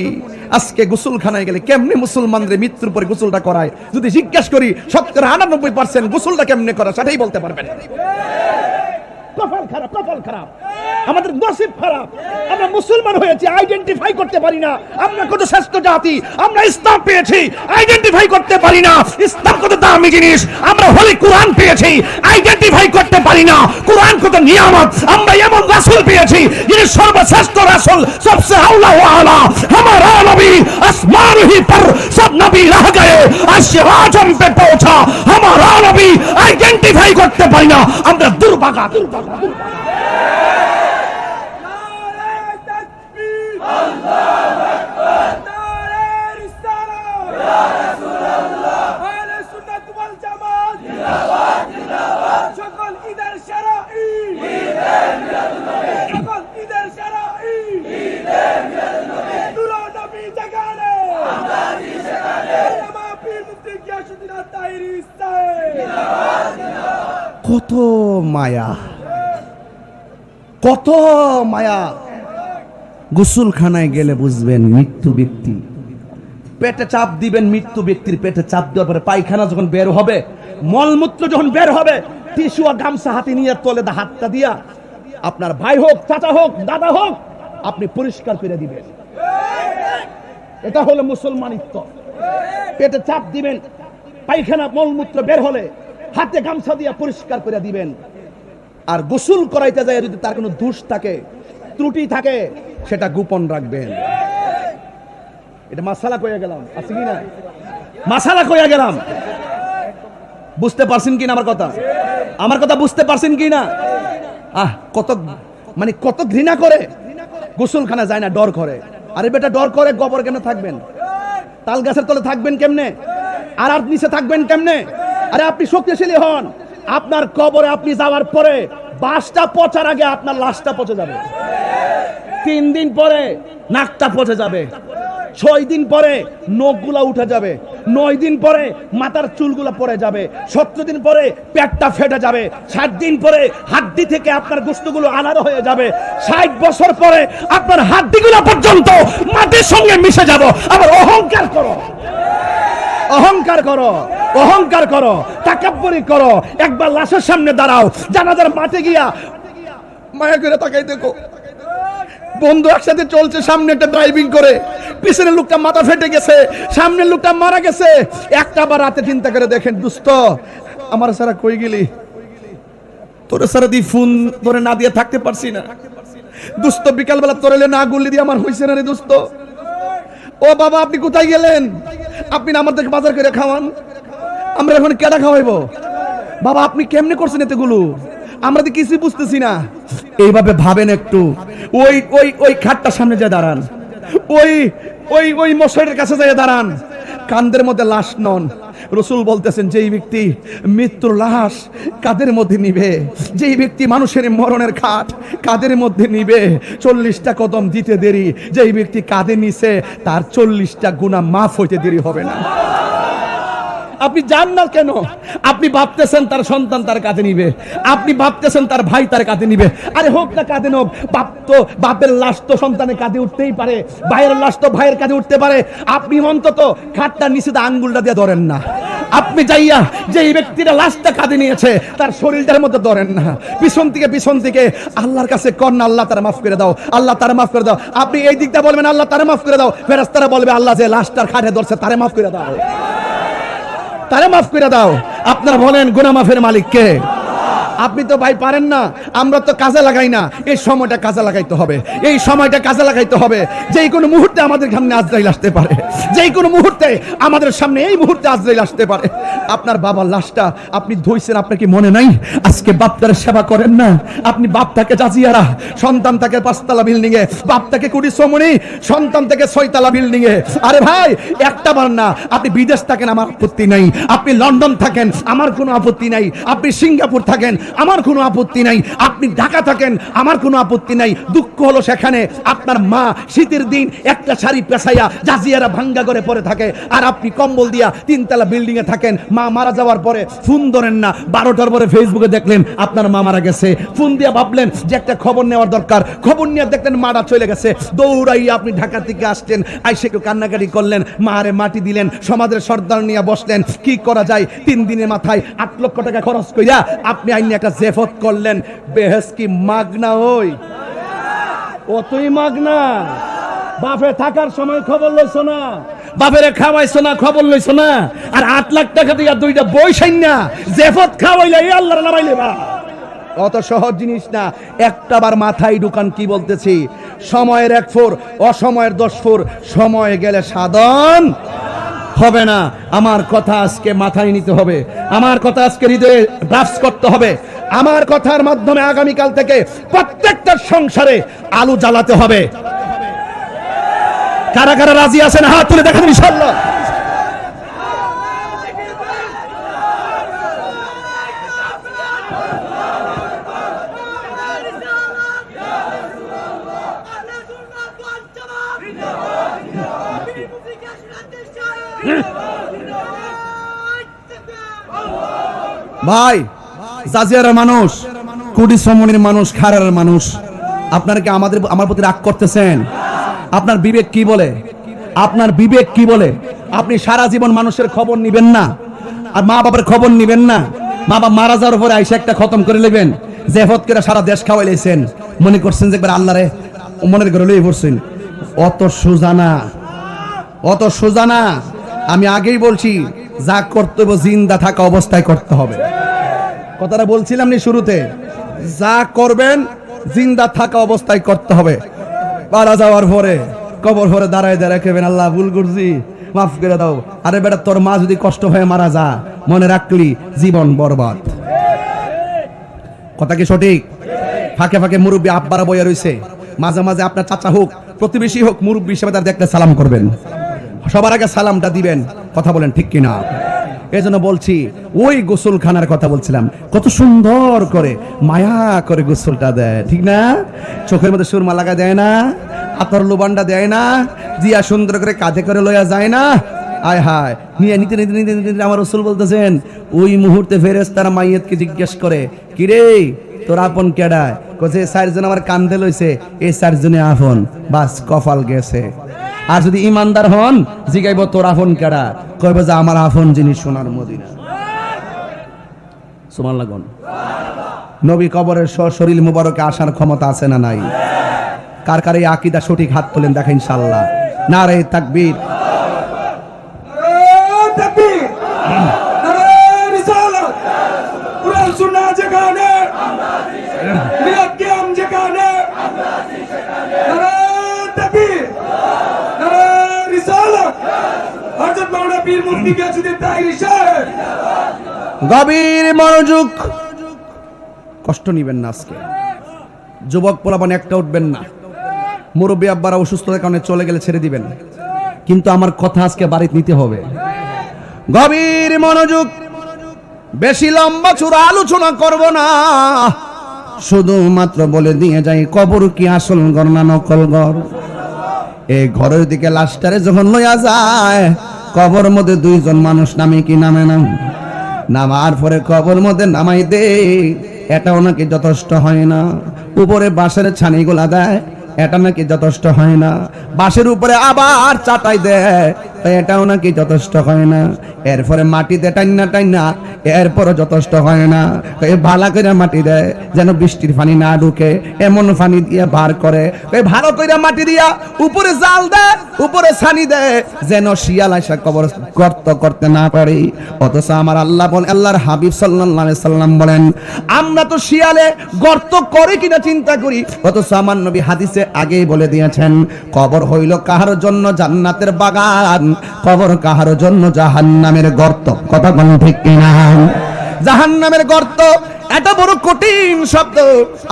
আজকে গোসলখানায় গেলে কেমনে মুসলমানদের মৃত্যুর পরে গোসলটা করায় যদি জিজ্ঞেস করি, 99% গোসলটা কেমনে করা সেটাই বলতে পারবেন। খারাপ, কপাল খারাপ, আমাদের নসিব খারাপ। আমরা মুসলমান হয়েছি, আইডেন্টিফাই করতে পারি না আমরা কত শ্রেষ্ঠ জাতি। আমরা ইসলাম পেয়েছি, আইডেন্টিফাই করতে পারি না ইসলাম কত দামি জিনিস। আমরা হোলি কোরআন পেয়েছি, আইডেন্টিফাই করতে পারি না কোরআন কত নিয়ামত। আমরা এমন রাসূল পেয়েছি যিনি সর্বশ্রেষ্ঠ রাসূল, সবসে আউলা ওয়া আলা। हमारा नबी आसमान ही पर सब नबी रह गए, सिराज हम पे पहुंचा हमारा नबी। आइडेंटिफाई करते पारी ना আমরা দুর্ভাগা, দুর্ভাগা, দুর্ভাগা। কত মায়া, কত মায়া। গোসলখানায় গেলে বুঝবেন মৃত্যু ব্যক্তি, পেটে চাপ দিবেন, মৃত্যু ব্যক্তির পেটে চাপ দেওয়ার পরে পায়খানা যখন বের হবে, মলমূত্র যখন বের হবে, টিস্যু আর গামছা হাতে নিয়ে তলে হাতটা দিয়া আপনার ভাই হোক, চাচা হোক, দাদা হোক, আপনি পরিষ্কার করে দিবেন। এটা হলো মুসলমানিত্ব। পেটে চাপ দিবেন, পায়খানা মলমূত্র বের হলে হাতে গামছা দিয়ে পরিষ্কার করে দিবেন। আর গোসল করাইতে যায় যদি তার কোনো দোষ থাকে, ত্রুটি থাকে, সেটা গোপন রাখবেন। এটা মাসালা কইয়া গেলাম, আছে কি না? মাসালা কইয়া গেলাম। বুঝতে পারছেন কিনা আমার কথা? আমার কথা বুঝতে পারছেন কিনা? কত মানে কত ঘৃণা করে গোসলখানা যায় না, ডর করে। আরে বেটা ডর করে, গোবর কেন থাকবেন? তাল গাছের তলে থাকবেন কেমনে? আর নিচে থাকবেন কেমনে? আরে আপনি শক্তিশালী হন। আপনার কবরে আপনি যাওয়ার পরে বাসটা পচার আগে আপনার লাশটা পচে যাবে, 3 দিন পরে নাকটা পচে যাবে, 6 দিন পরে নখগুলা উঠে যাবে, 9 দিন পরে মাথার চুলগুলা পড়ে যাবে, 17 দিন পরে পেটটা ফেটে যাবে, 60 দিন পরে হাড্ডি থেকে আপনার গোশতগুলো আলাদা হয়ে যাবে, 60 বছর পরে আপনার হাড্ডিগুলো পর্যন্ত মাটির সঙ্গে মিশে যাব। আবার অহংকার করো, অহংকার করো, অহংকার করো, তাকাব্বুরি করো। একবার লাশের সামনে দাঁড়াও, জানাজার মাঠে গিয়া মায়া করে তাকাই দেখো, বন্ধু একসাথে চলছে, সামনে একটা ড্রাইভিং করে, পিছনের লোকটা মাথা ফেটে গেছে, সামনের লোকটা মারা গেছে। একটা বার রাতে চিন্তা করে দেখেন, দোস্ত আমার সারা কই গেলি? তোরে সারা দি ফোন ধরে না দিয়ে থাকতে পারছি না দোস্ত, বিকালবেলা তোরেলে না গুলি দিয়ে আমার হইছে না রে দোস্ত। ও বাবা আপনি কোথায় গেলেন? আপনি না আমাদেরকে বাজার করে খাওয়ান, আমরা এখন কেডা খাওয়াইবো? বাবা আপনি কেমনে করছেন এতগুলো? আমরা তো কিছুই বুঝতেছি না। এইভাবে ভাবেন একটু। ওই ওই ওই খাটটার সামনে যায় দাঁড়ান, ওই ওই ওই মশাইয়ের কাছে যায় দাঁড়ান, কান্দের মধ্যে লাশ নন। রাসূল বলতেছেন যেই ব্যক্তি মৃত্যুর লাশ কাদের মধ্যে নিবে, যেই ব্যক্তি মানুষের মরণের খাট কাদের মধ্যে নিবে, 40টা কদম দিতে দেরি যেই ব্যক্তি কাঁধে নিছে তার 40টা গুনাহ মাফ হইতে দেরি হবে না। আপনি জান না কেন? আপনি ভাবতেছেন তার সন্তান তার কাঁধে নিবে, আপনি ভাবতেছেন তার ভাই তার কাঁধে নিবে। আরে হোক না কাঁধে নোক, বাপ তো বাপের লাশ তো সন্তানের কাঁধে উঠতেই পারে, ভাইয়ের লাশ তো ভাইয়ের কাঁধে উঠতে পারে। আপনি অন্তত খাটটা নিচে আঙ্গুলটা দিয়ে ধরেন না। আপনি যাইয়া যে এই ব্যক্তিরা লাশটা কাঁধে নিয়েছে তার শরীরটার মধ্যে ধরেন না, পিছন থেকে আল্লাহর কাছে কর না, আল্লাহ তারা মাফ করে দাও, আল্লাহ তারা মাফ করে দাও। আপনি এই দিকটা বলবেন আল্লাহ তারা মাফ করে দাও, ফেরেশতারা বলবে আল্লাহ যে লাশটার খাটে ধরছে তারে মাফ করে দাও, তারে মাফ করে দাও। আপনারা বলেন গুনাহ মাফের মালিক কে? আপনি তো ভাই পারেন না, আমরা তো কাজে লাগাই না। এই সময়টা কাজে লাগাইতে হবে, এই সময়টা কাজে লাগাইতে হবে। যেই কোনো মুহূর্তে আমাদের সামনে আজরাইল আসতে পারে, যেই কোনো মুহূর্তে আমাদের সামনে এই মুহূর্তে আজরাইল আসতে পারে। আপনার বাবার লাশটা আপনি ধুইছেন, আপনার কি মনে নাই? আজকে বাপটার সেবা করেন না। আপনি বাপটাকে জাজিয়ারা, সন্তান তাকে 5তলা বিল্ডিং এ, বাপ তাকে কুড়ি সমনি, সন্তান থেকে 6তলা বিল্ডিং এ। আরে ভাই একটা বার না, আপনি বিদেশ থাকেন আমার আপত্তি নাই, আপনি লন্ডন থাকেন আমার কোনো আপত্তি নাই, আপনি সিঙ্গাপুর থাকেন আমার কোনো আপত্তি নাই, আপনি ঢাকা থাকেন আমার কোনো আপত্তি নাই। দুঃখ হলো সেখানে আপনার মা শীতের দিন একটা শাড়ি পেছাইয়া জাজিয়ারা ভাঙ্গা করে পরে থাকে, আর আপনি কম্বল দিয়া 3তলা বিল্ডিং এ থাকেন। মা মারা যাওয়ার পরে ফোন ধরেন না, 12টার পরে ফেসবুকে দেখলেন আপনার মা মারা গেছে, ফোন দিয়া ভাবলেন যে একটা খবর নেওয়ার দরকার, খবর নিয়ে দেখলেন মারা চলে গেছে, দৌড়াইয়া আপনি ঢাকা থেকে আসছেন, আইসে কেউ কান্নাকাটি করলেন, মারে মাটি দিলেন, সমাজের সর্দার নিয়ে বসলেন। কি করা যায়? 3 দিনের মাথায় 8 লক্ষ টাকা খরচ কইরা আপনি আইন একটা জেফত করলেন, বেহেস কি মাগনা? ওই অতই মাগনা। বাপে থাকার সময় খবর লইছো না, বাপেরে খাওয়াইছো না, খবর লইছো না, আর 8 লাখ টাকা দিয়া 2টা বই সাইনা জেফত খাওয়াইলে এই আল্লাহর নামাইলে বা অত সহজ জিনিস না। একটাবার মাথায় ঢুকান কি বলতেছি। সময়ের 1 ফোর, অসময়ের 10 ফোর, সময় গেলে সাধন হবে না। আমার কথা আজকে মাথায় নিতে হবে, আমার কথা আজকে হৃদয়ে ড্রাফট করতে হবে। আমার কথার মাধ্যমে আগামীকাল থেকে প্রত্যেকটা সংসারে আলো জ্বালাতে হবে। কারা কারা রাজি আছেন হাত তুলে দেখেন ইনশাআল্লাহ। ভাই জাজিয়ারের মানুষ, কুডি সমনির মানুষ, খারারের মানুষ, আপনারা কি আমার প্রতি রাগ করতেছেন? আপনার বিবেক কি বলে? আপনার বিবেক কি বলে? আপনি সারা জীবন মানুষের খবর নিবেন না, আর মা বাবার খবর নিবেন না। মা বাবা মারা যাওয়ার পরে আইসা একটা খতম করে নেবেন, জেফত করে সারা দেশ খাওয়াইলেছেন, মনে করছেন যে একবার আল্লাহরে মনের ঘরে লইয়ে পড়ছেন। অত সোজা না। আমি আগেই বলছি, যা করতে হবে জিন্দা থাকা অবস্থায় করতে হবে। কথাটা বলছিলাম নি শুরুতে, যা করবেন জিন্দা থাকা অবস্থায় করতে হবে। মারা যাওয়ার পরে কবর ভরে দাঁড়ায় কেবেন, আল্লাহ ভুল করছি, মাফ করে দাও। আরে বেটা, তোর মা যদি কষ্ট হয়ে মারা যা, মনে রাখলি জীবন বরবাদ। কথা কি সঠিক? ফাঁকে ফাঁকে মুরব্বী আব্বারা বইয়া রইছে, মাঝে মাঝে আপনার চাচা হোক, প্রতিবেশী হোক, মুরব্বী হিসেবে তার দেখলে সালাম করবেন, সবার আগে সালামটা দিবেন। কথা বলেন ঠিক কিনা? এই জন্য বলছি, ওই গোসলখানার কথা বলছিলাম, কত সুন্দর করে মায়া করে গোসলটা দেয়, ঠিক না? চোখের মধ্যে সুরমা লাগা দেয় না, আতর লুবান্ডা দেয় না, দিয়া সুন্দর করে কাঁধে করে লইয়া যায় না। আয় হায়, নিয়ে নিতে নিতে নিতে নিতে আমার রাসূল বলতেছেন, ওই মুহূর্তে ফেরেশতারা মাইয়াতকে জিজ্ঞেস করে, কিরে তোর আপন কেডা? কইছে 4 জন আমার কান্দে লইছে, এই 4 জনে আপন। বাস কপাল গেছে। আর যদি ইমানদার হন, জিগাইব তোর আপন কেডা? কইব যে আমার আপন জিনিস সোনার মদিনা। সুবহানাল্লাহ। নবী কবরের শরীর মুবারকে আসার ক্ষমতা আছে না নাই? কার কার এই আকীদা সঠিক হাত তোলেন দেখেন ইনশাআল্লাহ। নারে তাকবীর, তাকবীর, নারে রিসালাত, কুরআন সুন্নাহ যেখানে, মিলাদ কিয়াম যেখানে, নারে তাকবীর, নারে রিসালাত, হযরত মাওলানা পীর মুফতি গিয়াসউদ্দিন তাহিরি সাহেব। গভীর মনোযোগ, কষ্ট নিবেন না আজকে। যুবক পোলাপান একটা উঠবেন না, মুরব্বী আব্বারা অসুস্থতার কারণে চলে গেলে ছেড়ে দিবেন, কিন্তু আমার কথা আজকে বাড়িতে নিতে হবে। গভীর মনোযোগ, বেশি লম্বা চূড়া আলোচনা করব না, শুধুমাত্র বলে দিয়ে যাই, কবর কি আসল ঘর না নকল ঘর? এই ঘরের দিকে লাশটারে যখন লইয়া যায়, কবর মধ্যে 2 জন মানুষ নামে কি নামে না? নামার পরে কবর মধ্যে নামাই দে, এটাও নাকি যথেষ্ট হয় না। উপরে বাঁশের ছানিগুলা দেয়, এটা নাকি যথেষ্ট হয় না। বাঁশের উপরে আবার চাটাই দেয়, এটাও নাকি যথেষ্ট হয় না। এরপরে মাটিতে টাইনা টাইনা, এরপরও যথেষ্ট হয় না। ভালো করে মাটি দেয়, যেন বৃষ্টির পানি না ঢুকে, এমন পানি দিয়ে বার করে। ভালো করে মাটি দিয়া উপরে জাল দেয়, উপরে ছানি দেয়, যেন শিয়াল আসা কবর গর্ত করতে না পারে। অথচ আমার আল্লাহ বলেন, আল্লাহর হাবিব সাল্লাল্লাহু আলাইহি সাল্লাম বলেন, আমরা তো শিয়ালে গর্ত করে কিনা চিন্তা করি, অথচ আমার নবী হাদিসে আগেই বলে দিয়েছেন, কবর হইল কাহার জন্য জান্নাতের বাগান, কবর কাহার জন্য জাহান্নামের গর্ত। কথা বলেন ঠিক কিনা? জাহান্নামের গর্ত এটা বড় কঠিন শব্দ।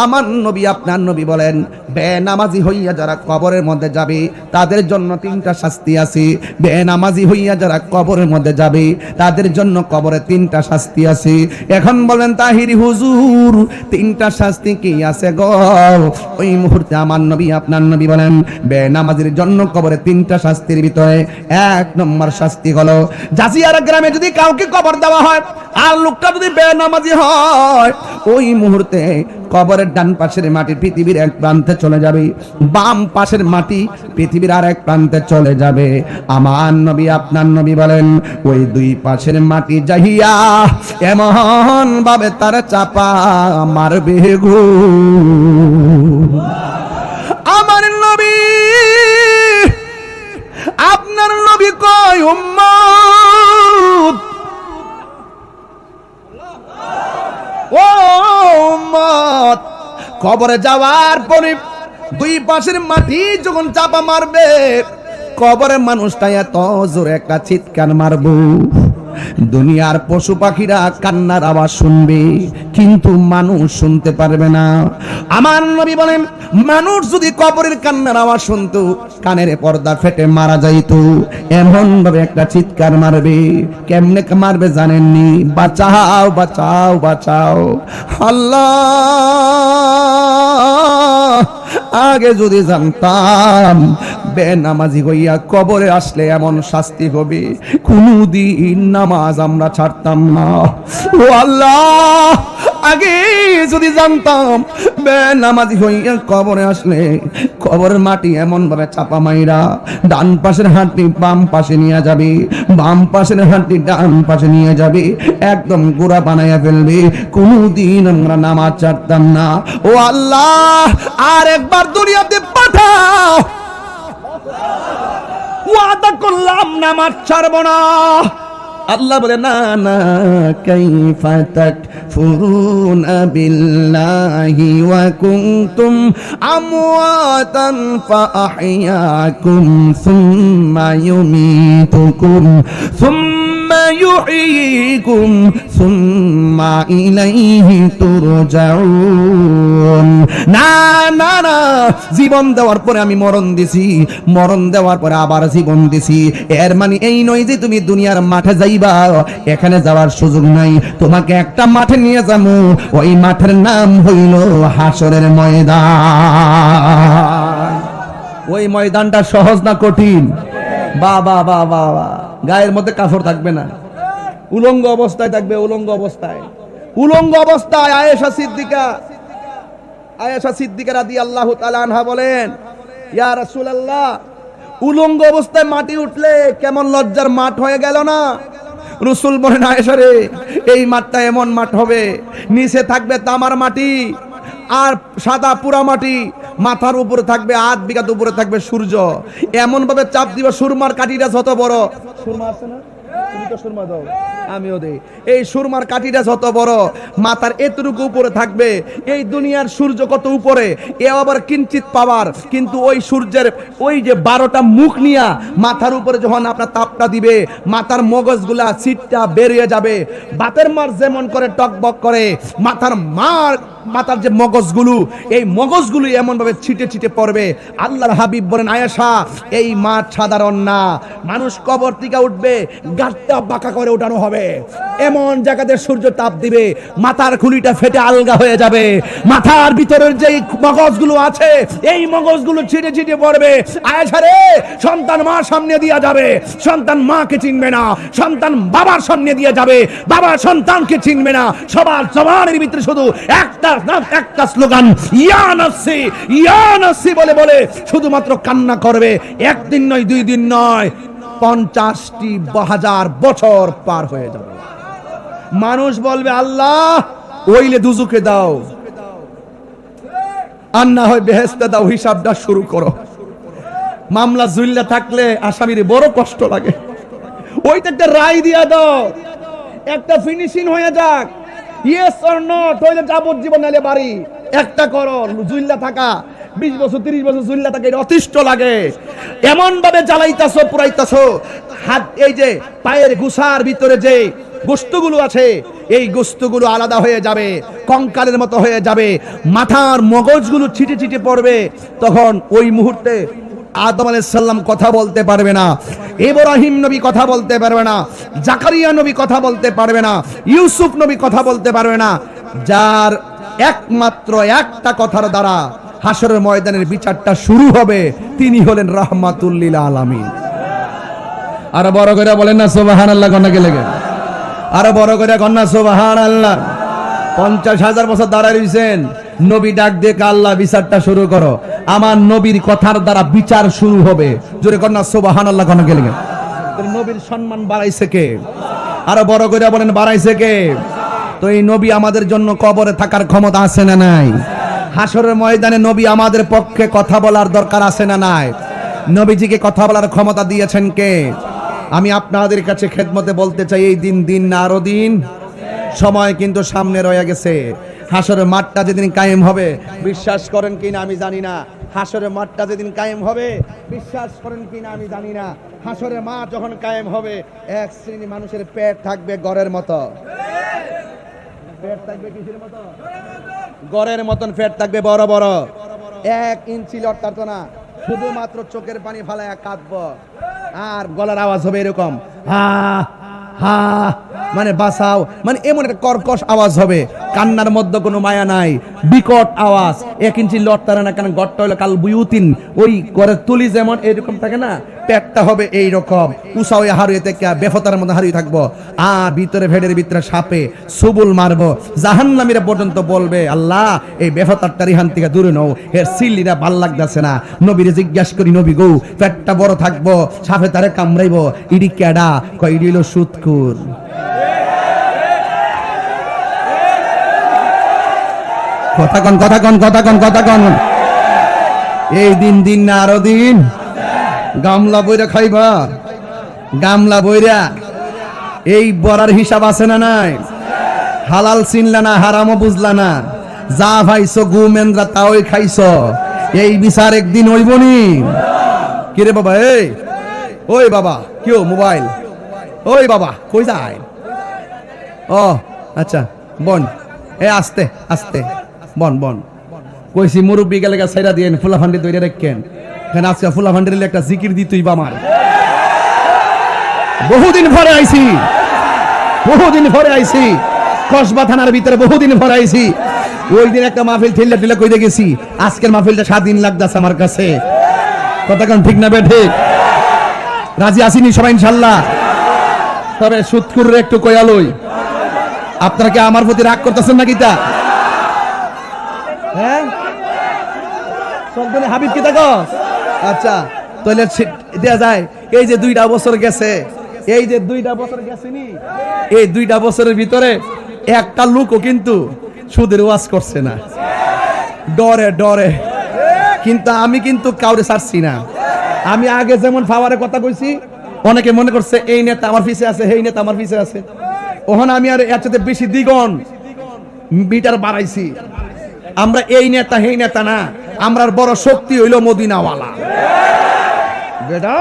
আমার নবী, আপনার নবী বলেন, বেনামাজি হইয়া যারা কবরের মধ্যে যাবে, তাদের জন্য 3টা শাস্তি আছে। বেনামাজি হইয়া যারা কবরের মধ্যে যাবে, তাদের জন্য কবরে 3টা শাস্তি আছে। এখন বলেন তাহিরি হুজুর, 3টা শাস্তি কি আছে গো? ওই মুহূর্তে আমার নবী, আপনার নবী বলেন, বেনামাজির জন্য কবরে 3টা শাস্তির ভিতরে 1 নম্বর শাস্তি হলো, জাজিয়ারা গ্রামে যদি কাউকে কবর দেওয়া হয়, আর লোকটা যদি বেনামাজি হয়, ওই মুহূর্তে কবরের ডান পাশের মাটি পৃথিবীর এক প্রান্তে চলে যাবে, বাম পাশের মাটি পৃথিবীর আর এক প্রান্তে চলে যাবে। আমার নবী আপনার নবী বলেন ওই দুই পাশের মাটি যাইয়া এমন ভাবে তারা চাপা মারবে গো। আমার নবী আপনার নবী কয় উম্মত ও উম্মত, কবরে যাওয়ার পরে দুই পাশের মাটি যখন চাপা মারবে, কবরের মানুষটা এত জোরে একটা চিৎকার মারবো, দুনিয়ার পশু পাখিরা কান্নার আওয়াজ শুনবে কিন্তু মানুষ শুনতে পারবে না। আমার নবী বলেন মানুষ যদি কবরের কান্নার আওয়াজ শুনতো কানের পর্দা ফেটে মারা যাইতো। এমন ভাবে একটা চিৎকার মারবে, কেমনে মারবে জানেননি? বাঁচাও বাঁচাও বাঁচাও আল্লাহ, আগে যদি জানতাম বেনামাজি হইয়া কবরে আসলে এমন শাস্তি হবে, কোনদিন নামাজ আমরা ছাড়তাম না। ও আল্লাহ, আগে যদি জানতাম বেনামাজি হইয়া কবরে আসলে কবরের মাটি এমন ভাবে চাপা মাইরা ডান পাশের হাঁটি বাম পাশে নিয়ে যাবে, বাম পাশের হাঁটি ডান পাশে নিয়ে যাবে, একদম গোড়া বানাইয়া ফেলবে, কোনদিন আমরা নামাজ ছাড়তাম না। ও আল্লাহ, আর একবার দুনিয়াতে পাঠাও, ওয়াদা করলাম নামাজ ছাড়বো না। আল্লাহ বলে না না, কাইফা তাকফুরুনা বিল্লাহি ওয়া কুনতুম আমওয়াতান ফাআহইয়াকুম সুম্মা ইউমীতুকুম সুম্মা ইউহয়িকুম সুম্মা ইলাইহি তুরজাউন। না না না, জীবন দেওয়ার পরে আমি মরণ দিছি, মরণ দেওয়ার পরে আবার জীবন দিছি, এর মানে এই নয় যে তুমি দুনিয়ার মাঠে যাইবা, এখানে যাওয়ার সুযোগ নাই। তোমাকে একটা মাঠে নিয়ে যাবো, ওই মাঠের নাম হইল হাসরের ময়দান। ওই ময়দানটা সহজ না কঠিন? বাবা বাবা, গায়ের মধ্যে কাপড় থাকবে না, উলঙ্গ অবস্থায় থাকবে, উলঙ্গ অবস্থায়, উলঙ্গ অবস্থায়। আয়েশা সিদ্দিকা রাদিয়াল্লাহু তাআলা আনহা বলেন, ইয়া রাসূলুল্লাহ, উলঙ্গ অবস্থায় মাটি উঠলে কেমন লজ্জার মাঠ হয়ে গেল না? রাসূল বলেন, আয়েশা রে, এই মাঠটা এমন মাঠ হবে, নিচে থাকবে তামার মাটি আর সাদা পুরা মাটি, মাথার উপরে থাকবে 8 বিঘা উপরে থাকবে সূর্য, এমন ভাবে চাপ দিবা সুরমার কাঠিটা যত বড়, সুরমা আছে না, তুমি তো সুরমা দাও, আমিও দেই, এই সুরমার কাঠিটা যত বড়, মাথার এতটুকু উপরে থাকবে। এই দুনিয়ার সূর্য কত উপরে, এ আবার কিঞ্চিত পাওয়ার, কিন্তু ওই সূর্যের ওই যে 12টা মুখ নিয়া মাথার উপরে যখন আপনার তাপটা দিবে, মাথার মগজগুলা সিটটা বেরিয়ে যাবে, বাতের মার যেমন করে টকবক করে, মাথার যে মগজগুলো, এই মগজগুলো এমন ভাবে ছিটে ছিটে পড়বে। আল্লাহর হাবিব বলেন, আয়েশা, এই মাঠ সাধারণ না, মানুষ কবর থেকে উঠবে গাঁটটা বাঁকা করে উঠানো হবে, এমন জায়গাতে সূর্য তাপ দিবে, মাথার খুলিটা ফেটে আলগা হয়ে যাবে, মাথার ভিতরের যে মগজগুলো আছে এই মগজগুলো ছিটে ছিটে পড়বে। আয়েশা রে, সন্তান মার সামনে দিয়ে যাবে, সন্তান মাকে চিনবে না, সন্তান বাবার সামনে দিয়ে যাবে, বাবা সন্তানকে চিনবে না, সবার জবানের ভিতরে শুধু একটা স্লোগান, ইয়া নাফসি ইয়া নাফসি বলে বলে শুধুমাত্র কান্না করবে। একদিন নয়, 2 দিন নয়, 50,000 বছর পার হয়ে যাবে। মানুষ বলবে, আল্লাহ ওইলে দুজুকে দাও, আর না হয় বেহেশতে দাও, হিসাবটা শুরু করো। মামলা জুল্লা থাকলে আসামির বড় কষ্ট লাগে, ওইটা একটা রায় দিয়া দাও, একটা ফিনিশিং হয়ে যাক, ইয়েস অর নট, হইলে যাবজ্জীবন নালে বাড়ি, একটা করো। জুল্লা থাকা 20 বছর 30 বছর জুল্লা থাকে, অতিষ্ঠ লাগে, এমন ভাবে জ্বালাইতাছো পুরাইতাছো, হাত এই যে পায়ের গুসার ভিতরে যে গোস্তগুলো আছে এই গোস্তগুলো আলাদা হয়ে যাবে, কঙ্কালের মতো হয়ে যাবে, মাথার মগজগুলো ছিটে ছিটে পড়বে। তখন ওই মুহূর্তে আদম আলাইহিস সালাম কথা বলতে পারবে না, ইব্রাহিম নবী কথা বলতে পারবে না, জাকারিয়া নবী কথা বলতে পারবে না, ইউসুফ নবী কথা বলতে পারবে না। যার একমাত্র একটা কথার দ্বারা হাসরের ময়দানের বিচারটা শুরু হবে, তিনি হলেন রাহমাতুল লিল আলামিন। আর বড় করে বলেন না সুবহানাল্লাহ, গণকে লেগে আর বড় করে কন্যা সুবহানাল্লাহ। 50,000 বছর দাঁড়ায় রইছেন, নবী ডাক দিয়ে আল্লাহ বিচারটা শুরু করো, আমার নবীর কথার দ্বারা বিচার শুরু হবে। জোরে কর না সুবহানাল্লাহ। কোন গেলে নবীর সম্মান বাড়াইছে কে? আরো বড় করে বলেন বাড়াইছে কে? তো এই নবী আমাদের জন্য কবরে থাকার ক্ষমতা আছে না নাই? হাসরের ময়দানে নবী আমাদের পক্ষে কথা বলার দরকার আছে না নাই? নবীজিকে কথা বলার ক্ষমতা দিয়েছেন কে? আমি আপনাদের কাছে খেদমতে বলতে চাই, এই দিন না আরো দিন, সময় কিন্তু সামনে রয়ে গেছে। হাসরের মাঠটা যেদিন কায়েম হবে, বিশ্বাস করেন কিনা আমি জানি না, হাসরের মাঠটা যেদিন কায়েম হবে, বিশ্বাস করেন কিনা আমি জানি না, হাসরের মাঠ যখন কায়েম হবে, এক শ্রেণী মানুষের পেট থাকবে গড়ের মতো। পেট থাকবে কিসের মতো? গড়ের মতন পেট থাকবে, বড় বড়, 1 ইঞ্চি লড়তারতো না, শুধুমাত্র চোখের পানি ফালায়া কাঁদব, আর গলার আওয়াজ হবে এরকম, হা হা, মানে বাঁচাও, মানে এমন একটা কর্কশ আওয়াজ হবে, কান্নার মধ্যে কোনো মায়া নাই, বিকট আওয়াজ। 1 ইঞ্চি লড়তারে না, কারণ গড়টা হলো কাল বুয়ুতিন, ওই ঘরের তুলি যেমন এরকম থাকে না, পেটটা হবে এইরকম উষা হয়ে হারিয়ে থেকে বেফতার মধ্যে হারিয়ে থাকবো, আর ভিতরে ভেড়ের ভিতরে সাপে সুবুল মারবো। জাহান্নামীরা পর্যন্ত বলবে, আল্লাহ এই বেফতারটা রিহান থেকে দূরে নাও, এর সিল্লিরা ভাল লাগতেছে না। নবীরে জিজ্ঞাসা করি, নবী গো পেটটা বড় থাকবো, সাপে তারে কামড়াইবো, ইডি কেডা? কয় ইডি হলো সুৎকুর। কথা কন, কথা কন, কথা কন, কথা কন। এই দিন না আরো দিন, গামলা বইরা খাইবা, গামলা বইরা। এই বড়ার হিসাব আছে না নাই? হালাল চিনলা না, হারামও বুঝলা না, যা ভাইছো গুমেন্দ্রা তাওই খাইছো, এই বিচার একদিন হইবনি। কিরে বাবা, এই ওই বাবা, কেউ মোবাইল, ওই বাবা কই যায়? ও আচ্ছা বন, এ আস্তে আস্তে বন বন, কইছি মুরব্বী গেলে সাইরা দিয়েন, ফুলা ফান্ডি তৈরি রাখেন, কেন আজকে ফুলা ফান্ডির একটা জিকির দিতই বা আমার। বহুদিন পরে আইছি, বহুদিন পরে আইছি, কসবা থানার ভিতরে বহুদিন পরে আইছি। ওই দিন একটা মাহফিল ঠেলা ঠেলা কইতে গেছি, আজকের মাহফিলটা 7 দিন লাগতেছে আমার কাছে। কথা কোন ঠিক না বেঠে? রাজি আসিনি সবাই ইনশাল্লাহ? তবে সুৎকুরের একটু কয়ালই, আপনারা কি আমার প্রতি রাগ করতেছেন নাকি? তা হ্যাঁ, সবদিনে হাবিব কি থাকস? আচ্ছা তাহলে দেয়া যায়। এই যে 2টা বছর গেছে, এই যে 2টা বছর গেছেনি, এই 2টা বছরের ভিতরে একটা লোকও কিন্তু সুদের ওয়াজ করছে না, ডরে ডরে। কিন্তু আমি কিন্তু কাউরে ছাড়ছি না। আমি আগে যেমন পাওয়ারের কথা কইছি, অনেকে মনে করছে এই নেতা আমার পিছে আছে, এই নেতা আমার পিছে আছে। ওখানে আমি আর এর চাইতে বেশি দ্বিগুণ মিটার বাড়াইছি। আমরা এই নেতা এই নেতা না, আমরার বড় শক্তি হইল মদিনাওয়ালা। বেটা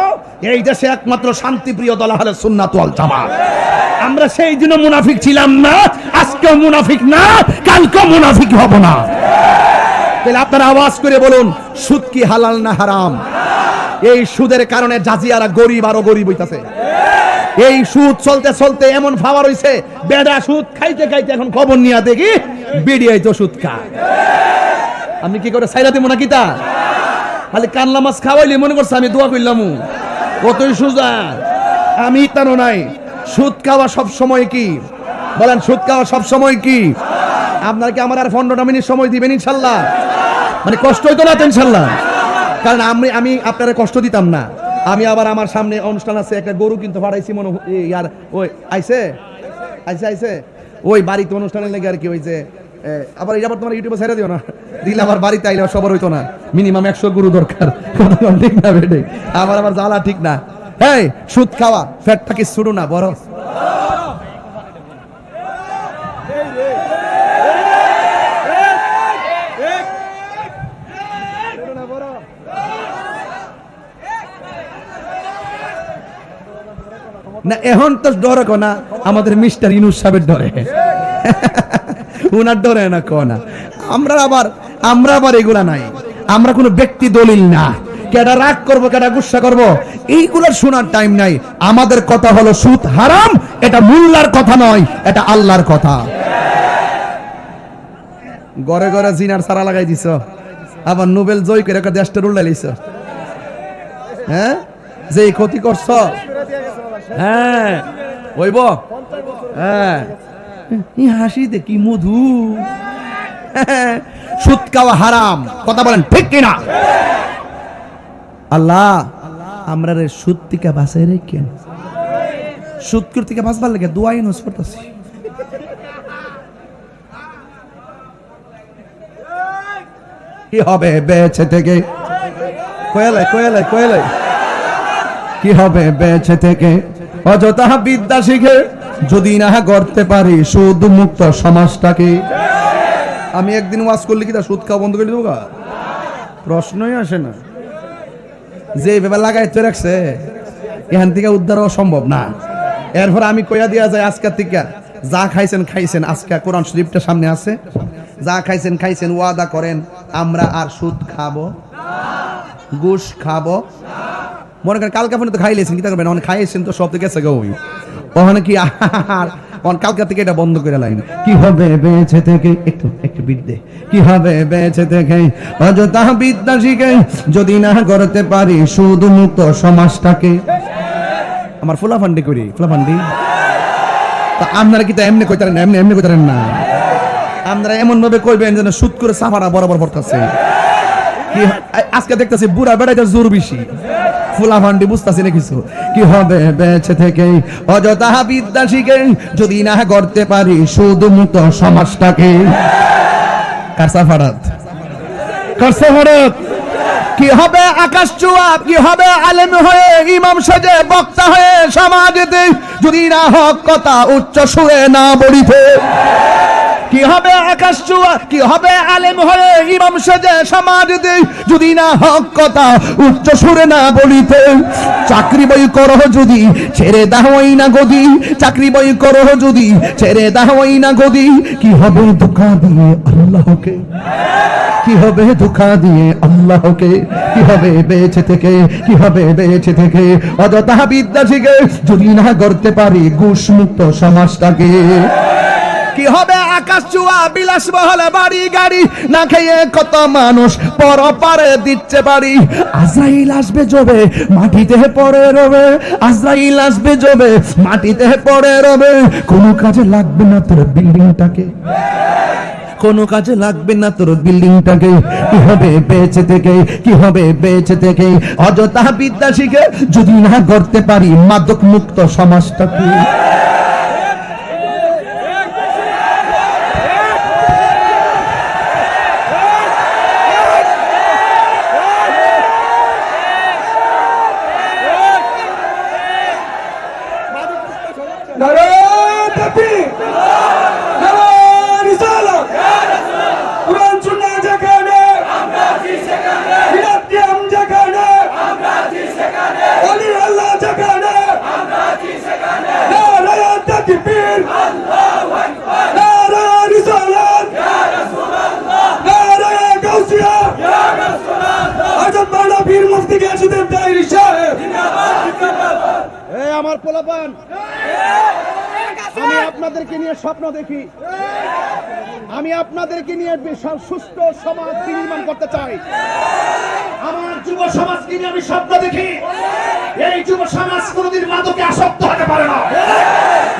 এই দেশে একমাত্র শান্তিপ্রিয় দল হলো সুন্নাত ওয়াল জামাত। আমরা সেই দিন মুনাফিক ছিলাম না, আজকে মুনাফিক না, কালকে মুনাফিক হব না। তাহলে আপনারা আওয়াজ করে বলুন, সুদ কি হালাল না হারাম? এই সুদের কারণে জাজিয়ারা গরিব আরো গরিব হইতাছে। এই সুদ চলতে চলতে এমন ফাওয়ার হইছে, বেডা সুদ খাইতে খাইতে এখন খবর নিয়ে দেখি বিড়ি আইতো সুদ খায়। আমি কি করে সাইরা দেব নাকি? তা খালি কানলা মাছ খাওয়াইলে মনে করছে আমি দোয়া করলাম, কতই সুজা। আমি তানো নাই। সুদ খাওয়া সব সময় কি বলেন? সুদ খাওয়া সব সময় কি? আপনার কি আমার আর 15টা মিনিট সময় দিবেন ইনশাল্লাহ? মানে কষ্ট হইতো না তো ইনশাল্লাহ? কারণ আমি আপনারা কষ্ট দিতাম না। আমি আবার আমার সামনে অনুষ্ঠান আছে, একটা গরু কিন্তু পাঠাইছি মনে ইয়ার, ওই আইছে আইছে আইছে ওই বাড়িতে অনুষ্ঠানের লেগে আর কি। ওই যে আবার এটা আবার তোমার ইউটিউবে ছেড়ে দিও না, দিলে আবার বাড়িতে আইলে সবার হইতো না, মিনিমাম 100 গরু দরকার। ঠিক না বেটে? আবার জ্বালা ঠিক না। এই সুদ খাওয়া ফ্যাটটা কি শুরু না বড়? না এখন তো ডরে কোনা, আমাদের মিস্টার ইনুস সাহেবের ডরে, উনার ডরে না কোনা। আমরা আবার এগুলা নাই। আমরা কোনো ব্যক্তি দলিল না, কেডা রাগ করবো কেডা গুসা করবো এইগুলোর শোনার টাইম নাই। আমাদের কথা হলো সুদ হারাম, এটা মোল্লার কথা নয়, এটা আল্লাহর কথা। ঘরে ঘরে জিনার সারা লাগাই দিছ, আবার নোবেল জয় করে দেশটা উল্লাইছ। হ্যাঁ, যে ক্ষতি করছ, হ্যাঁ ওইব, হ্যাঁ হাসি দেখি মধু। সুদ খাওয়া হারাম। কথা বলেন ঠিক কিনা? আল্লাহ আমরা রে সুদ থেকে বাঁচাই রেখেন, সুদ থেকে বাঁচবার লাগে দোয়াই নস করতেছি। কি হবে বেঁচে থেকে? কোয়েলাই কোয়েলাই কোয়েলাই কি হবে বেঁচে থেকে? অযথা বিদ্যা শিখে যদি না করতে পারি সুদ মুক্ত সমাজটাকে। আমি একদিন ওয়াজ করলে কি তা সুদ খাওয়া বন্ধ করে দেবো? প্রশ্নই আসে না। যে ভেবে লাগাই তো রাখছে এখান থেকে উদ্ধার হওয়া সম্ভব না। এরপর আমি কইয়া দিয়া যায় আজকে থেকে যা খাইছেন খাইছেন, আজকে কোরআন শরীফটা সামনে আছে, যা খাইছেন খাইছেন, ওয়াদা করেন আমরা আর সুদ খাবো, ঘুষ খাবো। মনে করেন কালকে আপনি তো খাইলেছেন, কি করবেন? অনেক খাইছেন তো সব থেকে গেছে গই, ওখানে কি আর কালকে থেকে এটা বন্ধ করে লাইন। কি হবে বেঁচে থেকে? একটু একটু বিদ্যে কি হবে বেঁচে থেকে? অযথা বিদ্যা শিখে যদি না করতে পারি সুদ মুক্ত সমাজটাকে। আমার ফুলাফান্ডি করি, ফুলাফান্ডি তা আপনারা কি তা এমনি কইতারেন? এমনি এমনি কইতারেন না, আপনারা এমন ভাবে কইবেন যেন সুদ করে সাফারা বরাবর পড়তেছে। কি আজকে দেখতেছি বুড়া বেড়াইতে জোর বেশি, ফুলাফান্ডি বুঝতেছি না কিছু। কি হবে বেঁচে থেকে? অযথা বিদ্যা শিখে যদি না করতে পারি সুদ মুক্ত সমাজটাকে। কারসা ফারাত কারসা ফারাত কি হবে আকাশ চুয়া? কি হবে আলেম হয়ে ইমাম সাজে বক্তা হয়ে সমাজেতে যদি না হক কথা উচ্চ সুরে না বলিতে? কি হবে আকাশ চুয়া? কি হবে আলেম হয়ে ইমাম সাজে সমাজেতে যদি না হক কথা উচ্চ সুরে না বলিতে? চাকরি বই করো যদি ছেড়ে দাওই না গদি, চাকরি বই করো যদি ছেড়ে দাওই না গদি। কি হবে ধোঁকা দিয়ে আল্লাহকে? কি হবে ধোঁকা দিয়ে আল্লাহকে? কি হবে বেঁচে থেকে? কি হবে বেঁচে থেকে? অযথা বিদ্যা শিখে যদি না করতে পারি ঘুষ মুক্ত সমাজটাকে। কি হবে আকাশ চুয়া বিলাসবহুল বাড়ি গাড়ি না খেয়ে কত মানুষ পরপারে দিচ্ছে বাড়ি। আজরাইল আসবে জবে মাটিতে পড়ে রবে, আজরাইল আসবে জবে মাটিতে পড়ে রবে। কোনো কাজে লাগবে না তোর বিল্ডিংটাকে, কোনো কাজে লাগবে না তোর বিল্ডিংটাকে। কি হবে বেঁচে থেকে? কি হবে বেঁচে থেকে? অযথা বিদ্যা শিখে যদি না করতে পারি মাদক মুক্ত সমাজটাকে। নারে তাকবীর, নারে রিসালাত, কুরআন সুন্নাহ যেখানে আমরা আছি সেখানে, মিলাদ কিয়াম যেখানে আমরা আছি সেখানে, ওলি আল্লাহ যেখানে আমরা আছি সেখানে। নারে তাকবীর, আল্লাহু আকবার, নারে রিসালাত, ইয়া রাসূলুল্লাহ, নারে গাউসিয়া, ইয়া রাসূলুল্লাহ। আজব মাওলানা পীর মুফতি গাজীউদ্দিন তাইরি সাহেব জিন্দাবাদ জিন্দাবাদ। এই আমার পোলাপান, আমি আপনাদেরকে নিয়ে স্বপ্ন দেখি, আমি আপনাদেরকে নিয়ে বিশাল সুস্থ সমাজ নির্মাণ করতে চাই। আমার যুব সমাজকে নিয়ে আমি স্বপ্ন দেখি, এই যুব সমাজ কোনোদিন মাদকে আসক্ত হতে পারে না,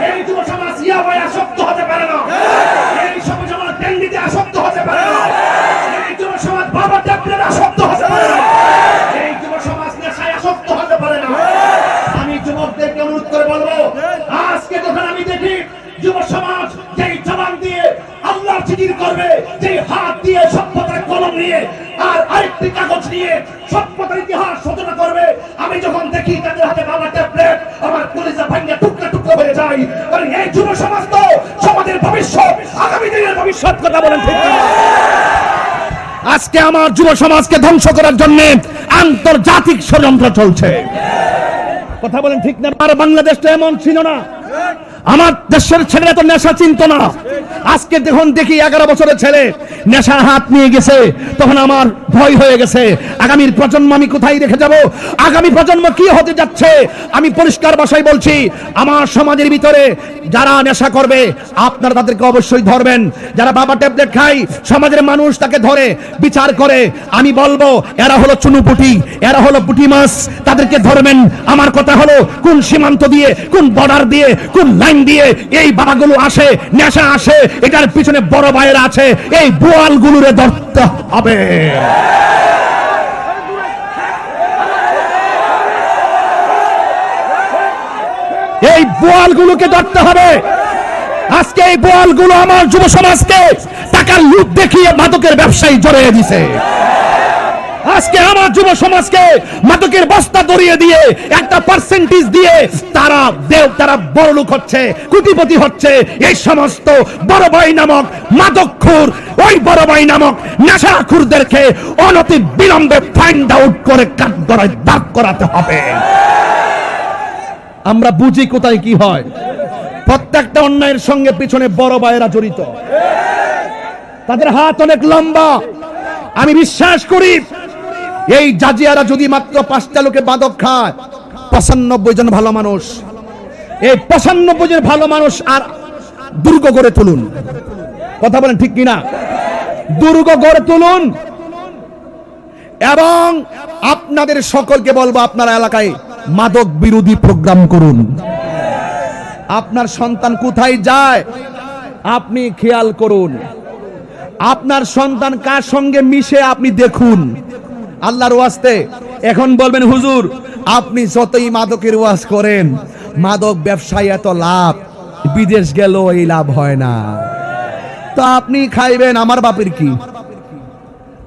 এই যুব সমাজ ইয়াবায় আসক্ত হতে পারে না, এই যুব সমাজ ডেঙ্গিতে আসক্ত হতে পারে না, এই যুব সমাজ বাবা ট্যাবলেটে আসক্ত হতে পারে না, এই যুব সমাজ নেশায় আসক্ত হতে পারে না। আমি যুবকদেরকে অনুরোধ করে বলবো, আজকে যখন আমি দেখি যুব সমাজ যেই জবান দিয়ে আল্লাহর জিকির করবে, যেই হাত দিয়ে সভ্যতার কলম নিয়ে আর আরেকটি কাগজ নিয়ে সভ্যতার ইতিহাস রচনা করবে, আমি যখন দেখি তাদের হাতে বাবা ট্যাবলেট, আমার কলিজা ভাঙিয়া টুকরা টুকরা হয়ে যায়। কারণ এই যুব সমাজ তো সমাজের ভবিষ্যৎ, আগামী দিনের ভবিষ্যৎ। কথা বলেন ঠিক না? আজকে আমার যুব সমাজকে ধ্বংস করার জন্য আন্তর্জাতিক ষড়যন্ত্র চলছে। কথা বলেন ঠিক না? আর বাংলাদেশটা এমন ছিল না, আমার দেশের ছেলেরা তো নেশা চিনত না। আজকে যখন দেখি 11 বছরের ছেলে নেশার হাত নিয়ে গেছে, তখন আমার ভয় হয়ে গেছে। আগামীর প্রজন্ম আমি কোথায় রেখে যাব? আগামী প্রজন্ম কি হতে যাচ্ছে? আমি পরিষ্কার ভাষায় বলছি, আমার সমাজের ভিতরে যারা নেশা করবে আপনারা তাদেরকে অবশ্যই ধরবেন। যারা বাবা ট্যাবলেট খায় সমাজের মানুষ তাকে ধরে বিচার করে। আমি বলবো এরা হলো চুনুপুটি, এরা হলো পুঁটি মাছ, তাদেরকে ধরবেন। আমার কথা হলো কোন সীমান্ত দিয়ে, কোন বর্ডার দিয়ে, কোন লাইন টাইম দিয়ে এই বাবাগুলো আসে, নেশা আসে, এটার পিছনে বড় ভাইয়েরা আছে, এই বোয়ালগুলোরে ধরতে হবে। এই বোয়ালগুলোকে ধরতে হবে। আজকে এই বোয়ালগুলো আমার যুব সমাজকে টাকার লুট দেখিয়ে মাদকের ব্যবসায়ী জড়িয়ে দিছে। আজকে আমার যুব সমাজকে মাদকের বস্তা ধরিয়ে দিয়ে একটা পার্সেন্টেজ দিয়ে তারা বড়লোক হচ্ছে, কোটিপতি হচ্ছে। এই সমস্ত বড় ভাই নামক মাদকখোর, ওই বড় ভাই নামক নেশাখোরদেরকে অনতি বিলম্বে ফাইন্ড আউট করে কাঠগড়ায় দাগ করাতে হবে। আমরা বুঝি কোথায় কি হয়। প্রত্যেকটা অন্যায়ের সঙ্গে পিছনে বড় ভাইয়েরা জড়িত, তাদের হাত অনেক লম্বা। আমি বিশ্বাস করি এই জাজিয়ারা যদি মাত্র 5টা লোকে মাদক খায়, 95 জন ভালো মানুষ, এই 95 জন ভালো মানুষ আর দুর্গ গড়ে তুলুন। কথা বলেন ঠিক কিনা? দুর্গ গড়ে তুলুন। এবং আপনাদের সকলকে বলবো, আপনার এলাকায় মাদক বিরোধী প্রোগ্রাম করুন। আপনার সন্তান কোথায় যায় আপনি খেয়াল করুন। আপনার সন্তান কার সঙ্গে মিশে আপনি দেখুন। আল্লাহর ওয়াস্তে এখন বলবেন হুজুর আপনি যতই মাদকের ওয়াজ করেন, মাদক ব্যবসায় এত লাভ, বিদেশ গেল এই লাভ হয় না, তো আপনি খাইবেন, আমার বাপের কি?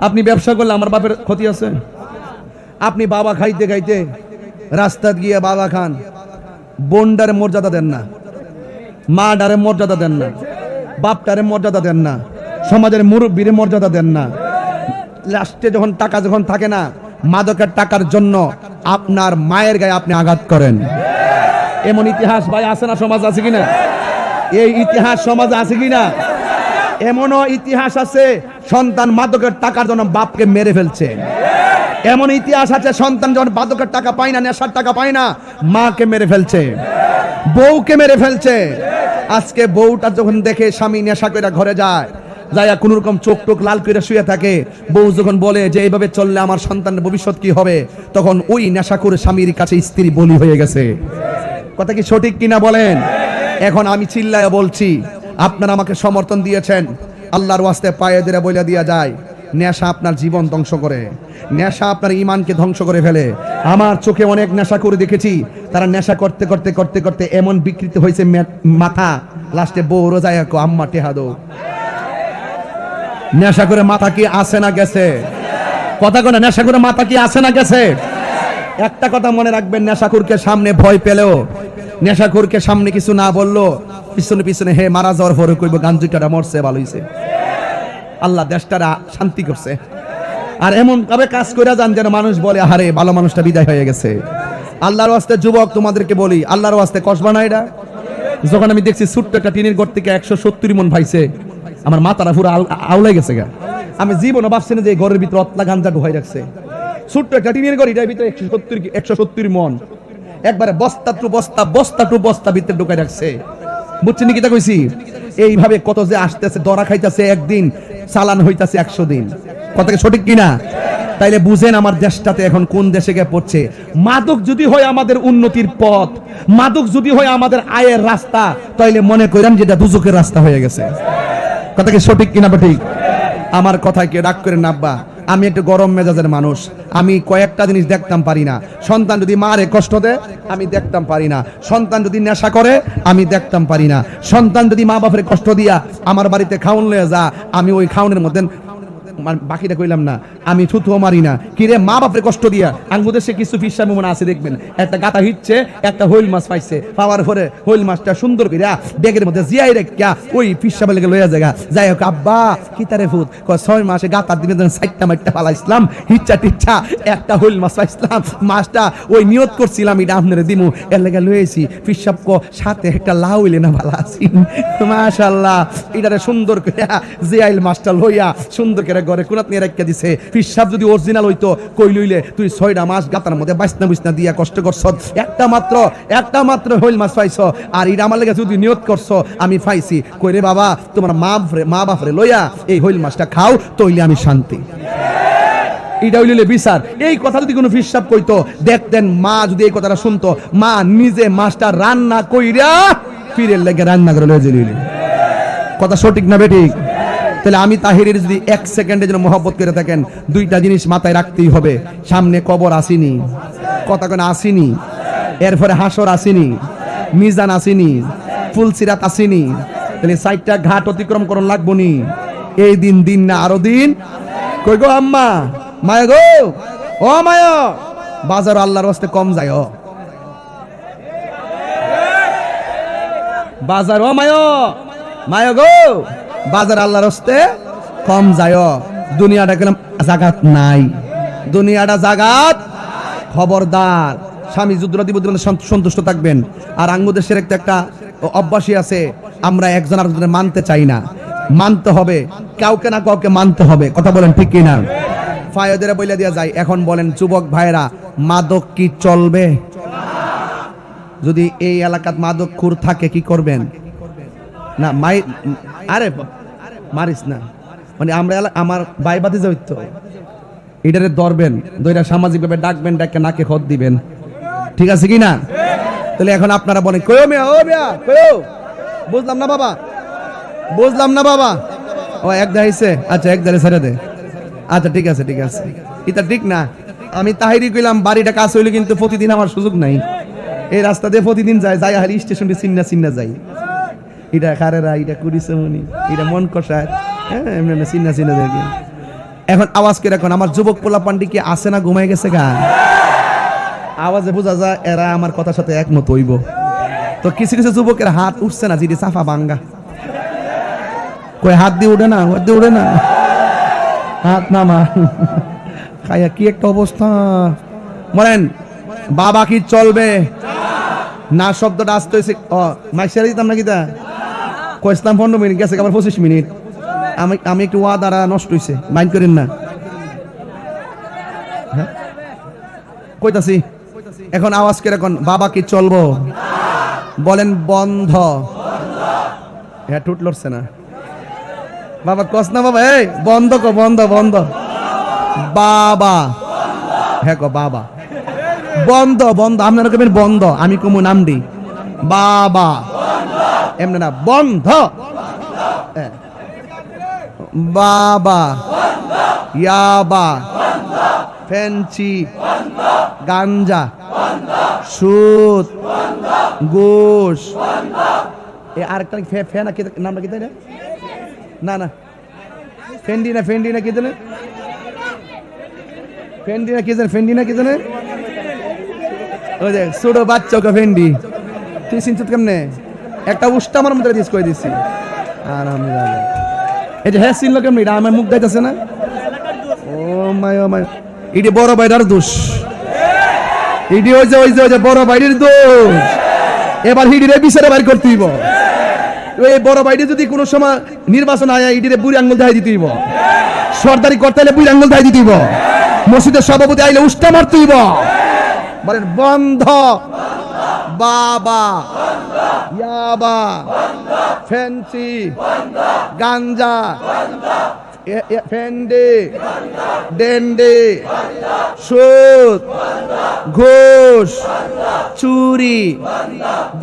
আপনি ব্যবসা করলে আমার বাপের ক্ষতি আছে? আপনি বাবা খাইতে খাইতে রাস্তায় গিয়ে বাবা খান, বোনডারে মর্যাদা দেন না, মা ডারে মর্যাদা দেন না, বাপটারে মর্যাদা দেন না, সমাজের মুরব্বীর মর্যাদা দেন না। লাস্টে যখন টাকা যখন থাকে না, মাদকের টাকার জন্য আপনার মায়ের গায়ে আপনি আঘাত করেন। এমন ইতিহাস ভাই আছে না? সমাজ আছে কিনা? এই ইতিহাস সমাজ আছে কিনা? এমনও ইতিহাস আছে সন্তান মাদকের টাকার জন্য বাপকে মেরে ফেলছে। এমন ইতিহাস আছে সন্তান যখন মাদকের টাকা পায় না, নেশার টাকা পায় না, মাকে মেরে ফেলছে, বউকে মেরে ফেলছে। আজকে বউটা যখন দেখে স্বামী নেশা করে ঘরে যায়, যাইয়া কোন রকম চোখ টোক লাল করে শুয়ে থাকে, বউ যখন বলে যে এইভাবে চললে আমার সন্তানের ভবিষ্যৎ কি হবে, তখন ওই নেশা করে স্বামীর কাছে স্ত্রী বলি হয়ে গেছে। কথা কি সঠিক কিনা বলেন? এখন আমি চিল্লায়া বলছি, আপনারা আমাকে সমর্থন দিয়েছেন, আল্লাহর ওয়াস্তে পায়ে ধরে বলে দিয়া যায়, নেশা আপনার জীবন ধ্বংস করে, নেশা আপনার ঈমানকে ধ্বংস করে ফেলে। আমার চোখে অনেক নেশা করে দেখেছি, তারা নেশা করতে করতে করতে করতে এমন বিকৃত হয়েছে মাথা, লাস্টে বউ রোজায় আম্মা টেহা দো। নেশা করে মাথা কি আসে না গেছে? কথা কোনা, নেশা করে মাথা কি আসে না গেছে? একটা কথা মনে রাখবেন, নেশাখোরকে সামনে ভয় পেলেও, নেশাখোরকে সামনে কিছু না বললো, পিছনে পিছনে হে মারা যাওয়ার পরে কইব গাঞ্জুটারা মরছে, ভালো হইছে, আল্লাহ দেশটারা শান্তি করছে। আর এমন ভাবে কাজ করে যান যেন মানুষ বলে আরে ভালো মানুষটা বিদায় হয়ে গেছে। আল্লাহর ওয়াস্তে যুবক তোমাদেরকে বলি, আল্লাহর ওয়াস্তে কসবা না এটা। যখন আমি দেখছি ছোট্ট একটা টিনের ঘর থেকে 170 মন ভাইছে, আমার মাথাটা পুরো আউলাই গেছে গা। আমি জীবনে ভাবছি না যে ঘরের ভিতরে অতলা গাঞ্জা ঢুকাই রাখছে। ছোট্ট একটা টিনের ঘর, এটার ভিতরে 170 মন একবারে বস্তা টু বস্তা ভিতরে ঢুকাই রাখছে। বুঝছেন কি তা কইছি? এইভাবে কত যে আসতেছে, দরা খাইতেছে একদিন, চালান হইতাছে 100 দিন। কথা কি সঠিক কিনা? তাইলে বুঝেন আমার দেশটাতে এখন কোন দেশে গিয়ে পড়ছে। মাদক যদি হয় আমাদের উন্নতির পথ, মাদক যদি হয় আমাদের আয়ের রাস্তা, তাইলে মনে করেন যেটা দুজকের রাস্তা হয়ে গেছে। কথা কি সঠিক কিনা? ঠিক। আমার কথায় কে রাগ করেন না আব্বা, আমি একটু গরম মেজাজের মানুষ, আমি কয়েকটা জিনিস দেখতাম পারি না। সন্তান যদি মারে কষ্ট দেয় আমি দেখতাম পারি না, সন্তান যদি নেশা করে আমি দেখতাম পারি না, সন্তান যদি মা বাপের কষ্ট দিয়া আমার বাড়িতে খাউন লয়ে যা, আমি ওই খাউনের মধ্যে বাকিটা কইলাম না, আমি থুতুও মারি না। কিরে মা বাপের কষ্ট দিয়া আঙ্গুদের সে কিছু ফিসার মনে আছে, দেখবেন একটা গাতা হিচ্ছে, একটা হইল মাছ পাইছে, পাওয়ার পরে হইল মাছটা সুন্দর করে ব্যাগের মধ্যে জিয়াই রেখা ওই ফিসা বেলে লইয়া জায়গা যাই হোক। আব্বা কি তারে ফুট 6 মাসে গাতার দিনে 4টা মাইটটা পালাইছিলাম, হিচ্ছা টিচ্ছা একটা হইল মাছ পাইছিলাম, মাছটা ওই নিয়ত করছিলাম এটা আপনারে দিমু, এর লেগে লইয়েছি। ফিসাব সাথে একটা লাউ হইলে না ভালো আছি, মাশাআল্লাহ। এটারে সুন্দর করে জিয়াইল মাছটা লইয়া সুন্দর করে ঘরে কোনাত নিয়ে রেখে দিছে। ফিসাব যদি অরিজিনাল হইতো কই লইলে তুই 6টা মাস গাতার মধ্যে বাইসনা দিয়া কষ্ট করছ, একটা মাত্র হইল মাছ পাইছো, আর এটা আমার লেগে যদি নিয়ত করছো আমি পাইছি। কইরে বাবা তোমার মা বাপরে লইয়া এই হইল মাছটা খাও, তইলে আমি শান্তি। এটা হইলে বিচার। এই কথা যদি কোনো ফিসাব কইতো, দেখতেন মা যদি এই কথাটা শুনতো, মা নিজে মাছটা রান্না কইরা ফিরের লেগে রান্না করে লয়ে জেলিল। কথা সঠিক না বেঠিক? তাহলে আমি তাহিরের যদি 1 সেকেন্ডের জন্য মহব্বত করে থাকেন, দুইটা জিনিস মাথায় রাখতেই হবে। সামনে কবর আসেনি, কথা কোন আসেনি, এরপরে হাসর আসেনি, মিজান আসেনি, ফুলসিরাত আসেনি। তাহলে 4টা ঘাট অতিক্রম করন লাগবো নি। এই দিন দিন না আরো দিন। কই গো আম্মা, মায়া গো, ও মায়া, বাজার আল্লাহর রাস্তে কম যায়। বাজার, ও মায়া, মায়া গো, বাজার আল্লাহর রাস্তে কম যায়। দুনিয়াটা গেলাম জাগাত নাই, দুনিয়াটা জাগাত। খবরদার, স্বামী যুদ্ধরাদি সন্তুষ্ট থাকবেন। আর আঙ্গু দেশের একটা অভ্যাসই আছে, আমরা একজন আরেকজনের মানতে চাই না। মানতে হবে, কাউকে না কাউকে মানতে হবে। কথা বলেন ঠিক কিনা? ফায়দের বইলা দিয়া যায়। এখন বলেন যুবক ভাইরা, মাদক কি চলবে? যদি এই এলাকাত মাদক খুর থাকে কি করবেন? না মাই, আরে মারিস না, মানে আমরা আমার ভাই বাতি যাইতো এটারে ধরবেন, দইরা সামাজিক ভাবে ডাকবেন, ডাকে নাকে খত দিবেন। ঠিক আছে কি না? তাহলে এখন আপনারা বলেন, কয়ো মিয়া, ও মিয়া কয়ো, বুঝলাম না বাবা, বুঝলাম না বাবা। ও এক দাইছে, আচ্ছা এক দাঁড়ে ছেড়ে দে। আচ্ছা ঠিক আছে, ঠিক আছে, এটা ঠিক না। আমি তাহিরি কইলাম বাড়িটা কাছে হইলে কিন্তু প্রতিদিন আমার সুযোগ নাই। এই রাস্তা দিয়ে প্রতিদিন যায়, যাই হারি স্টেশনটি চিন্না চিন্না যাই। এটা খারেরা, এটা কুড়িছে মনি, এটা মন কষায়, হ্যাঁ এমনি চিন্না চিন্না দেখি। এখন আওয়াজ করে, এখন আমার যুবক পোলা পান্ডি কি আছে না ঘুমাই গেছে গা? আওয়াজে বোঝা যায় এরা আমার কথার সাথে একমত হইব। তো কিছু কিছু যুবকের হাত উঠছে না, যেটি সাফা বাঙ্গা, কই হাত দিয়ে উঠে না, হাত দিয়ে উঠে না, হাত নামা। খাইয়া কি একটা অবস্থা। বলেন বাবা কি চলবে না? শব্দটা আসতে হয়েছে। মাইক দিতাম নাকি তা কইসলাম 15 মিনিট গেছে, আবার 25 মিনিট। আমি একটু দ্বারা নষ্ট হয়েছে, মাইন্ড করেন না। হ্যাঁ কইতাছি। এখন আওয়াজ করে, এখন বাবা কি চলবো? বলেন বন্ধ। হ্যাঁ টুট লড়ছে না বাবা, কস না বাবা, এই বন্ধ কো, বন্ধ বন্ধ। বাবা, হ্যাঁ কো বাবা, বন্ধ বন্ধ। আপনারা কবেন বন্ধ, আমি কমু নামডি বাবা, এমনি না, বন্ধ। বাবা, ইয়াবা, ফেন্সি, গাঞ্জা, সুদ, ঘুষ। আরেকটা ফেনা কি নামটা কি? না না ফেন্ডি না, ফেন্ডি না কি জানে, ফেন্ডি না কি জানে, ফেন্ডি না কি জানে, ওই যে ছোট বাচ্চা ফেন্ডি। তুই চিন্তিত কেমনে? একটা উষ্টা আমার মধ্যে দিস কই দিছি। আর আমি এই যে হ্যাঁ চিনল কেমনি, এটা আমার মুখ দেখতেছে না। ও মায়, ও মায়, এটি বড় ভাইটার দোষ। এটি ওই যে ওই যে ওই যে বড় ভাইটির দোষ। এবার হিডিরে বিচারে বাইর করতে হইব। এই বড় ভাইটি যদি কোনো সময় নির্বাচন আয়, ইডিরে বুড়ি আঙ্গুল দেখাই দিতে হইব। সরদারি করতে হলে বুড়ি আঙ্গুল দেখাই দিতে হইব। মসজিদের সভাপতি আইলে উষ্টা মারতে হইব। বলেন বন্ধ। বাবা, ইয়াবা, ফেন্সি, গাঞ্জা, ফেন্ডে, ডেন্ডে, সুদ, ঘুষ, চুরি,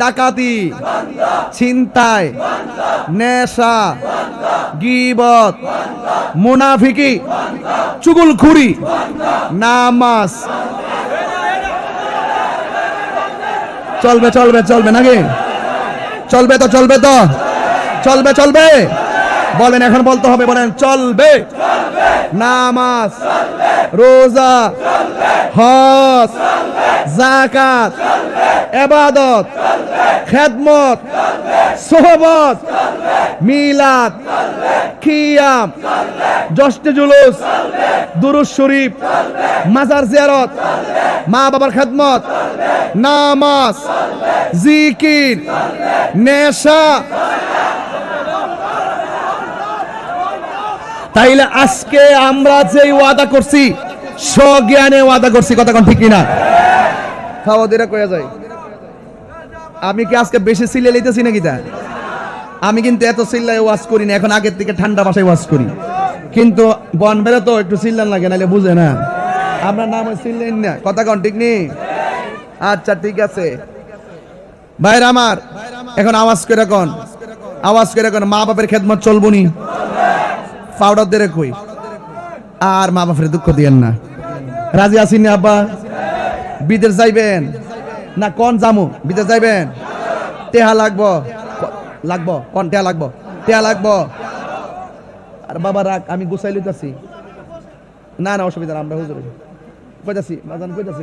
ডাকাতি, ছিনতাই, নেশা, গীবত, মুনাফিকি, চুগলখুরি, নামাজ। চলবে চলবে চলবে নাকি? চলবে তো, চলবে তো, চলবে চলবে। বলেন এখন বলতে হবে, বলেন চলবে। নামাজ, রোজা, হজ, যাকাত, ইবাদত, খেদমত, সোহবত, মিলাদ, কিয়াম, জশ্নে জুলুস, দুরূদ শরীফ, মাজার জিয়ারত, মা বাবার খেদমত, নামাজ, জিকির, নেশা। তাইলে আজকে আমরা যে ওয়াদা করছি, স্বজ্ঞানে ওয়াদা করছি, কথা কোন ঠিক কিনা? খাওয়া দিরা কয়া যায়। আমি কি আজকে বেশি সিলে লইতেছি নাকি? তা আমি কিন্তু এত চিল্লায় ওয়াজ করি না, এখন আগের থেকে ঠান্ডা ভাষায় ওয়াজ করি। কিন্তু বন বেড়ে তো একটু চিল্লান লাগে, নাহলে বুঝে না। আপনার নাম চিল্লেন না, কথা কোন ঠিক নেই? আচ্ছা ঠিক আছে ভাইরা আমার, এখন আওয়াজ করে কোন মা বাপের খেদমত চলবনি, পাউডার দিয়ে কই, আর মা বাপের দুঃখ দিয়েন না। রাজি আছেন না আব্বা? বিদেশ যাইবেন না কোন জামু? বিদেশ যাইবেন, টেহা লাগবো কোন টেহা লাগবো। আর বাবা রাখ, আমি গুছাই লইতাছি। না অসুবিধা না, আমরা হুজুর কইতাছি বাজান, কইতাছি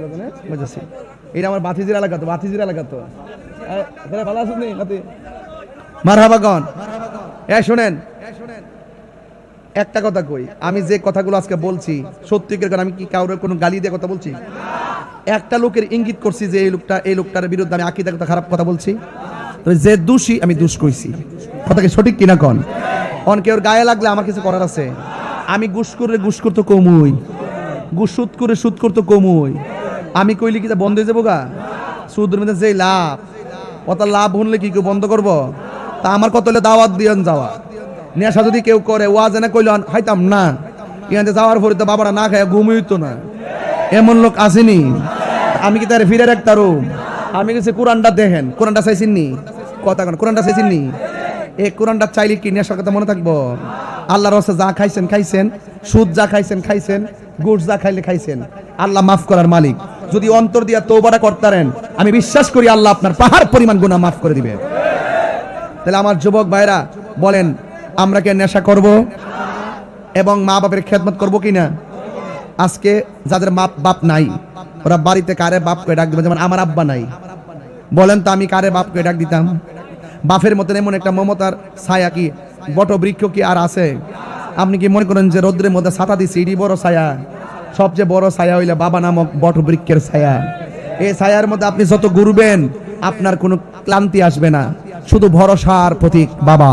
এটা আমার বাতিজির এলাকা তো ভালো আছেন নি নাতি? মারহাবা কোন। শুনেন একটা কথা কই, আমি যে কথাগুলো আজকে বলছি সত্যিকার কথা, আমি কি কাউরে কোনো গালি দিয়ে কথা বলছি? একটা লোকের ইঙ্গিত করছি যে এই লোকটার বিরুদ্ধে আমি আকীদা কথা খারাপ কথা বলছি, তো যে দোষী আমি দোষ কইছি। কথা কি সঠিক কিনা কোন? অনকে ওর গায়ে লাগলে আমার কিছু করার আছে? আমি ঘুষ করতে কমুই, সুদ করতে কমুই। আমি কইলি কি বন্ধ হয়ে যাবো গা? সুদের মধ্যে যে লাভ, অত লাভ হলে কি কেউ বন্ধ করবো? তা আমার কত হলে দাওয়াত দিয়েন যাওয়া। নেশা যদি কেউ করে ওয়াজ এনে কইল হাইতাম না, এখানে যাওয়ার পরে তো বাবারা না খায় ঘুমই হইতো না, এমন লোক আসেনি। আমি কি তার ফিরে রাখতারো? আমি কিছু কোরআনটা দেখেন, কোরআনটা চাইছিনি কথা কোন, কোরআনটা চাইছিনি। এই কোরআনটা চাইলে কি নেশার কথা মনে থাকবো? আল্লাহর রাস্তায় যা খাইছেন, সুদ যা খাইছেন, ঘুষ যা খাইলে খাইছেন, আল্লাহ মাফ করার মালিক। যদি অন্তর দিয়া তওবাটা করতারেন, আমি বিশ্বাস করি আল্লাহ আপনার পাহাড় পরিমাণ গুনাহ মাফ করে দিবে। তাহলে আমার যুবক ভাইরা বলেন, আমরা কি নেশা করব এবং মা বাপের খেদমত করব কিনা? আজকে যাদের বাপ নাই, ওরা বাড়িতে কারে বাপকে ডাক দিবে? যেমন আমার আব্বা নাই, বলেন তো আমি কারে বাপকে ডাক দিতাম? বাপের মতন এমন একটা মমতার ছায়া কি বট বৃক্ষ কি আর আছে? আপনি কি মনে করেন যে রৌদ্রের মধ্যে ছাতা দিছি এটি বড় ছায়া? সবচেয়ে বড় ছায়া হইলে বাবা নামক বট বৃক্ষের ছায়া। এই ছায়ার মধ্যে আপনি যত ঘুরবেন আপনার কোনো ক্লান্তি আসবে না। শুধু ভরসার প্রতীক বাবা।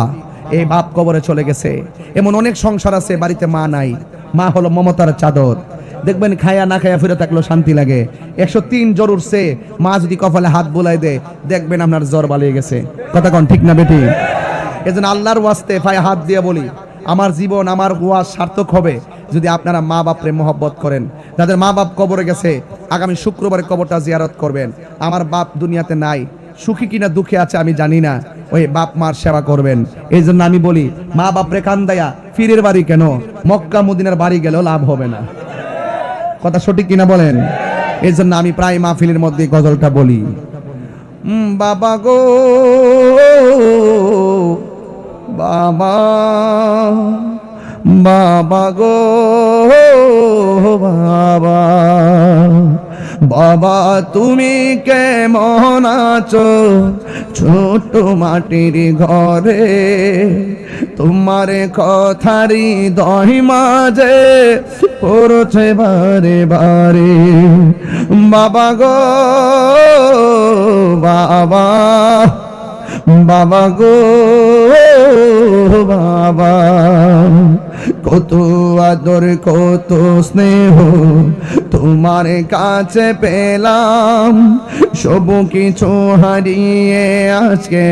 এই বাপ কবরে চলে গেছে। এমন অনেক সংসার আছে বাড়িতে মা নাই, মা হলো মমতার চাদর। দেখবেন খায়া না খায়া ফিরে থাকলেও শান্তি লাগে। 103 জ্বর উঠছে, মা যদি কপালে হাত বুলাই দেয় দেখবেন আপনার জ্বর বালিয়ে গেছে। কথা কোন ঠিক না বেটি? এজন্য আল্লাহর ওয়াস্তে পায়ে হাত দিয়ে বলি, আমার জীবন আমার ওয়াজ সার্থক হবে যদি আপনারা মা বাপরে মহব্বত করেন। যাদের মা বাপ কবরে গেছে আগামী শুক্রবারে কবরটা জিয়ারত করবেন। আমার বাপ দুনিয়াতে নাই, সুখী কিনা দুঃখে আছে আমি জানি না, ওই বাপ মার সেবা করবেন। এই জন্য আমি বলি, মা বাপরে কান্দায়া ফিরের বাড়ি কেন, মক্কা মদিনার বাড়ি গেলেও লাভ হবে না। কথা সঠিক কিনা বলেন? এই জন্য আমি প্রায় মাহফিলের মধ্যে গজলটা বলি, বাবা গো বাবা, বাবা গো বাবা, বাবা তুমি কেমন আছো ছোট মাটির ঘরে? তোমার কথারি দহি মাঝে পড়ছে বারে বারে। বাবা গো বাবা, বাবা গো বাবা, কত আদর কত স্নেহ তোমার কাছে পেলাম, সব কিছু হারিয়ে আজকে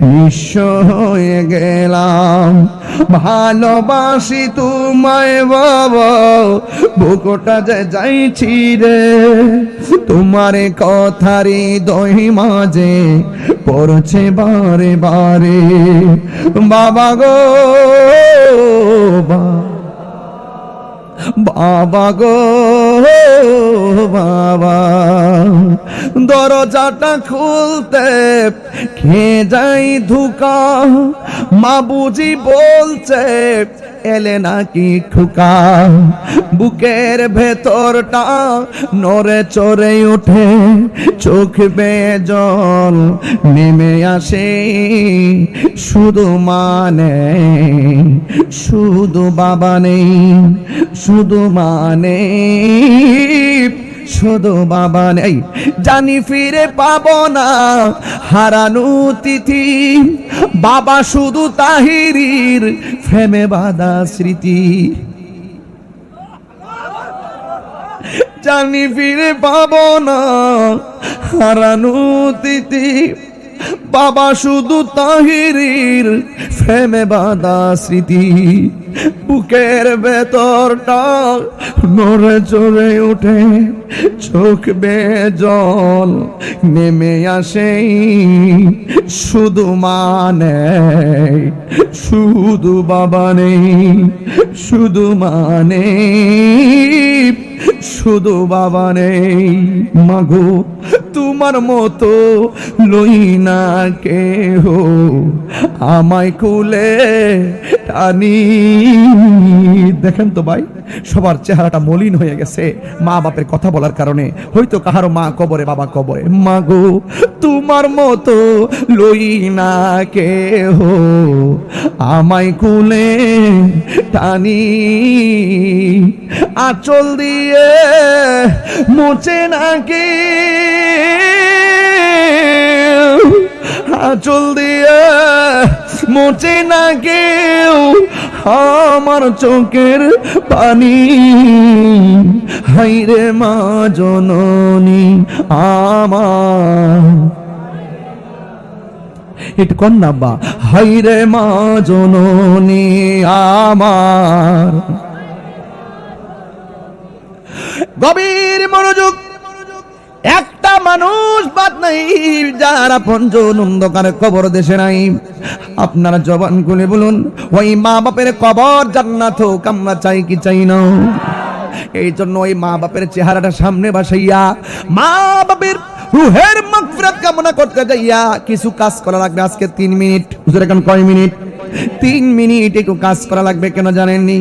নিঃস্ব হয়ে গেলাম। ভালোবাসি তোমায় বাবা, বুকটা যে যাইছি রে, তোমার কথারি দহি মাঝে পড়ছে বারে বারে। বাবা গো বাবা গো বাবা, দরজাটা খুলতে খেয়ে যাই ধোঁকা, মা বুঝি বলছে এলে নাকি খোকা। বুকের ভেতরটা নড়ে চড়ে ওঠে, চোখ বেয়ে জল নেমে আসে, শুধু মানে শুধু বাবা নেই, শুধু মানে শুধু বাবা নেই। জানি ফিরে পাবো না হারানো তিথি, বাবা শুধু তাহিরির প্রেমে বাঁধা স্মৃতি। জানি ফিরে পাবো না হারানো তিথি, বাবা শুধু তাহিরির প্রেমে বাঁধা স্মৃতি। বুকের ভেতরটা নড়ে চড়ে ওঠে, চোখ বেয়ে জল নেমে আসে, শুধু মা নেই, শুধু বাবা নেই, শুধু মা নেই, শুধু বাবা নেই। মাগো তোমার মতো লই না কেহ, আমায় কুলে টানি। দেখেন তো ভাই, সবার চেহারাটা মলিন হয়ে গেছে মা বাপের কথা বলার কারণে। হয়তো কাহারো মা কবরে, বাবা কবরে। মাগো তোমার মতো লই না কেহ, আমায় কুলে টানি। আঁচল দিয়ে মুছে নাকি, আঁচল দিয়ে মুছে না কেউ আমার চোখের পানি। হাইরে মা জননী আমার, একটু কন্যা বা, হাইরে মা জননী আমার। গভীর মনোযোগ। একটা মানুষ বাদ নাই যার আপনজন অন্ধকার কবর দেশে নাই। আপনারা জবান খুলে বলুন, ওই মা বাপের কবর জান্নাত হোক, আমরা চাই কি চাই না? এই জন্য ওই মা বাপের চেহারাটা সামনে বসাইয়া মা বাপের রুহের মাগফিরাত কামনা করতে যাইয়া কিছু কাজ করা লাগবে। আজকে 3 মিনিট, হুজুর এখন কয় মিনিট? 3 মিনিট একটু কাজ করা লাগবে। কেন জানেননি?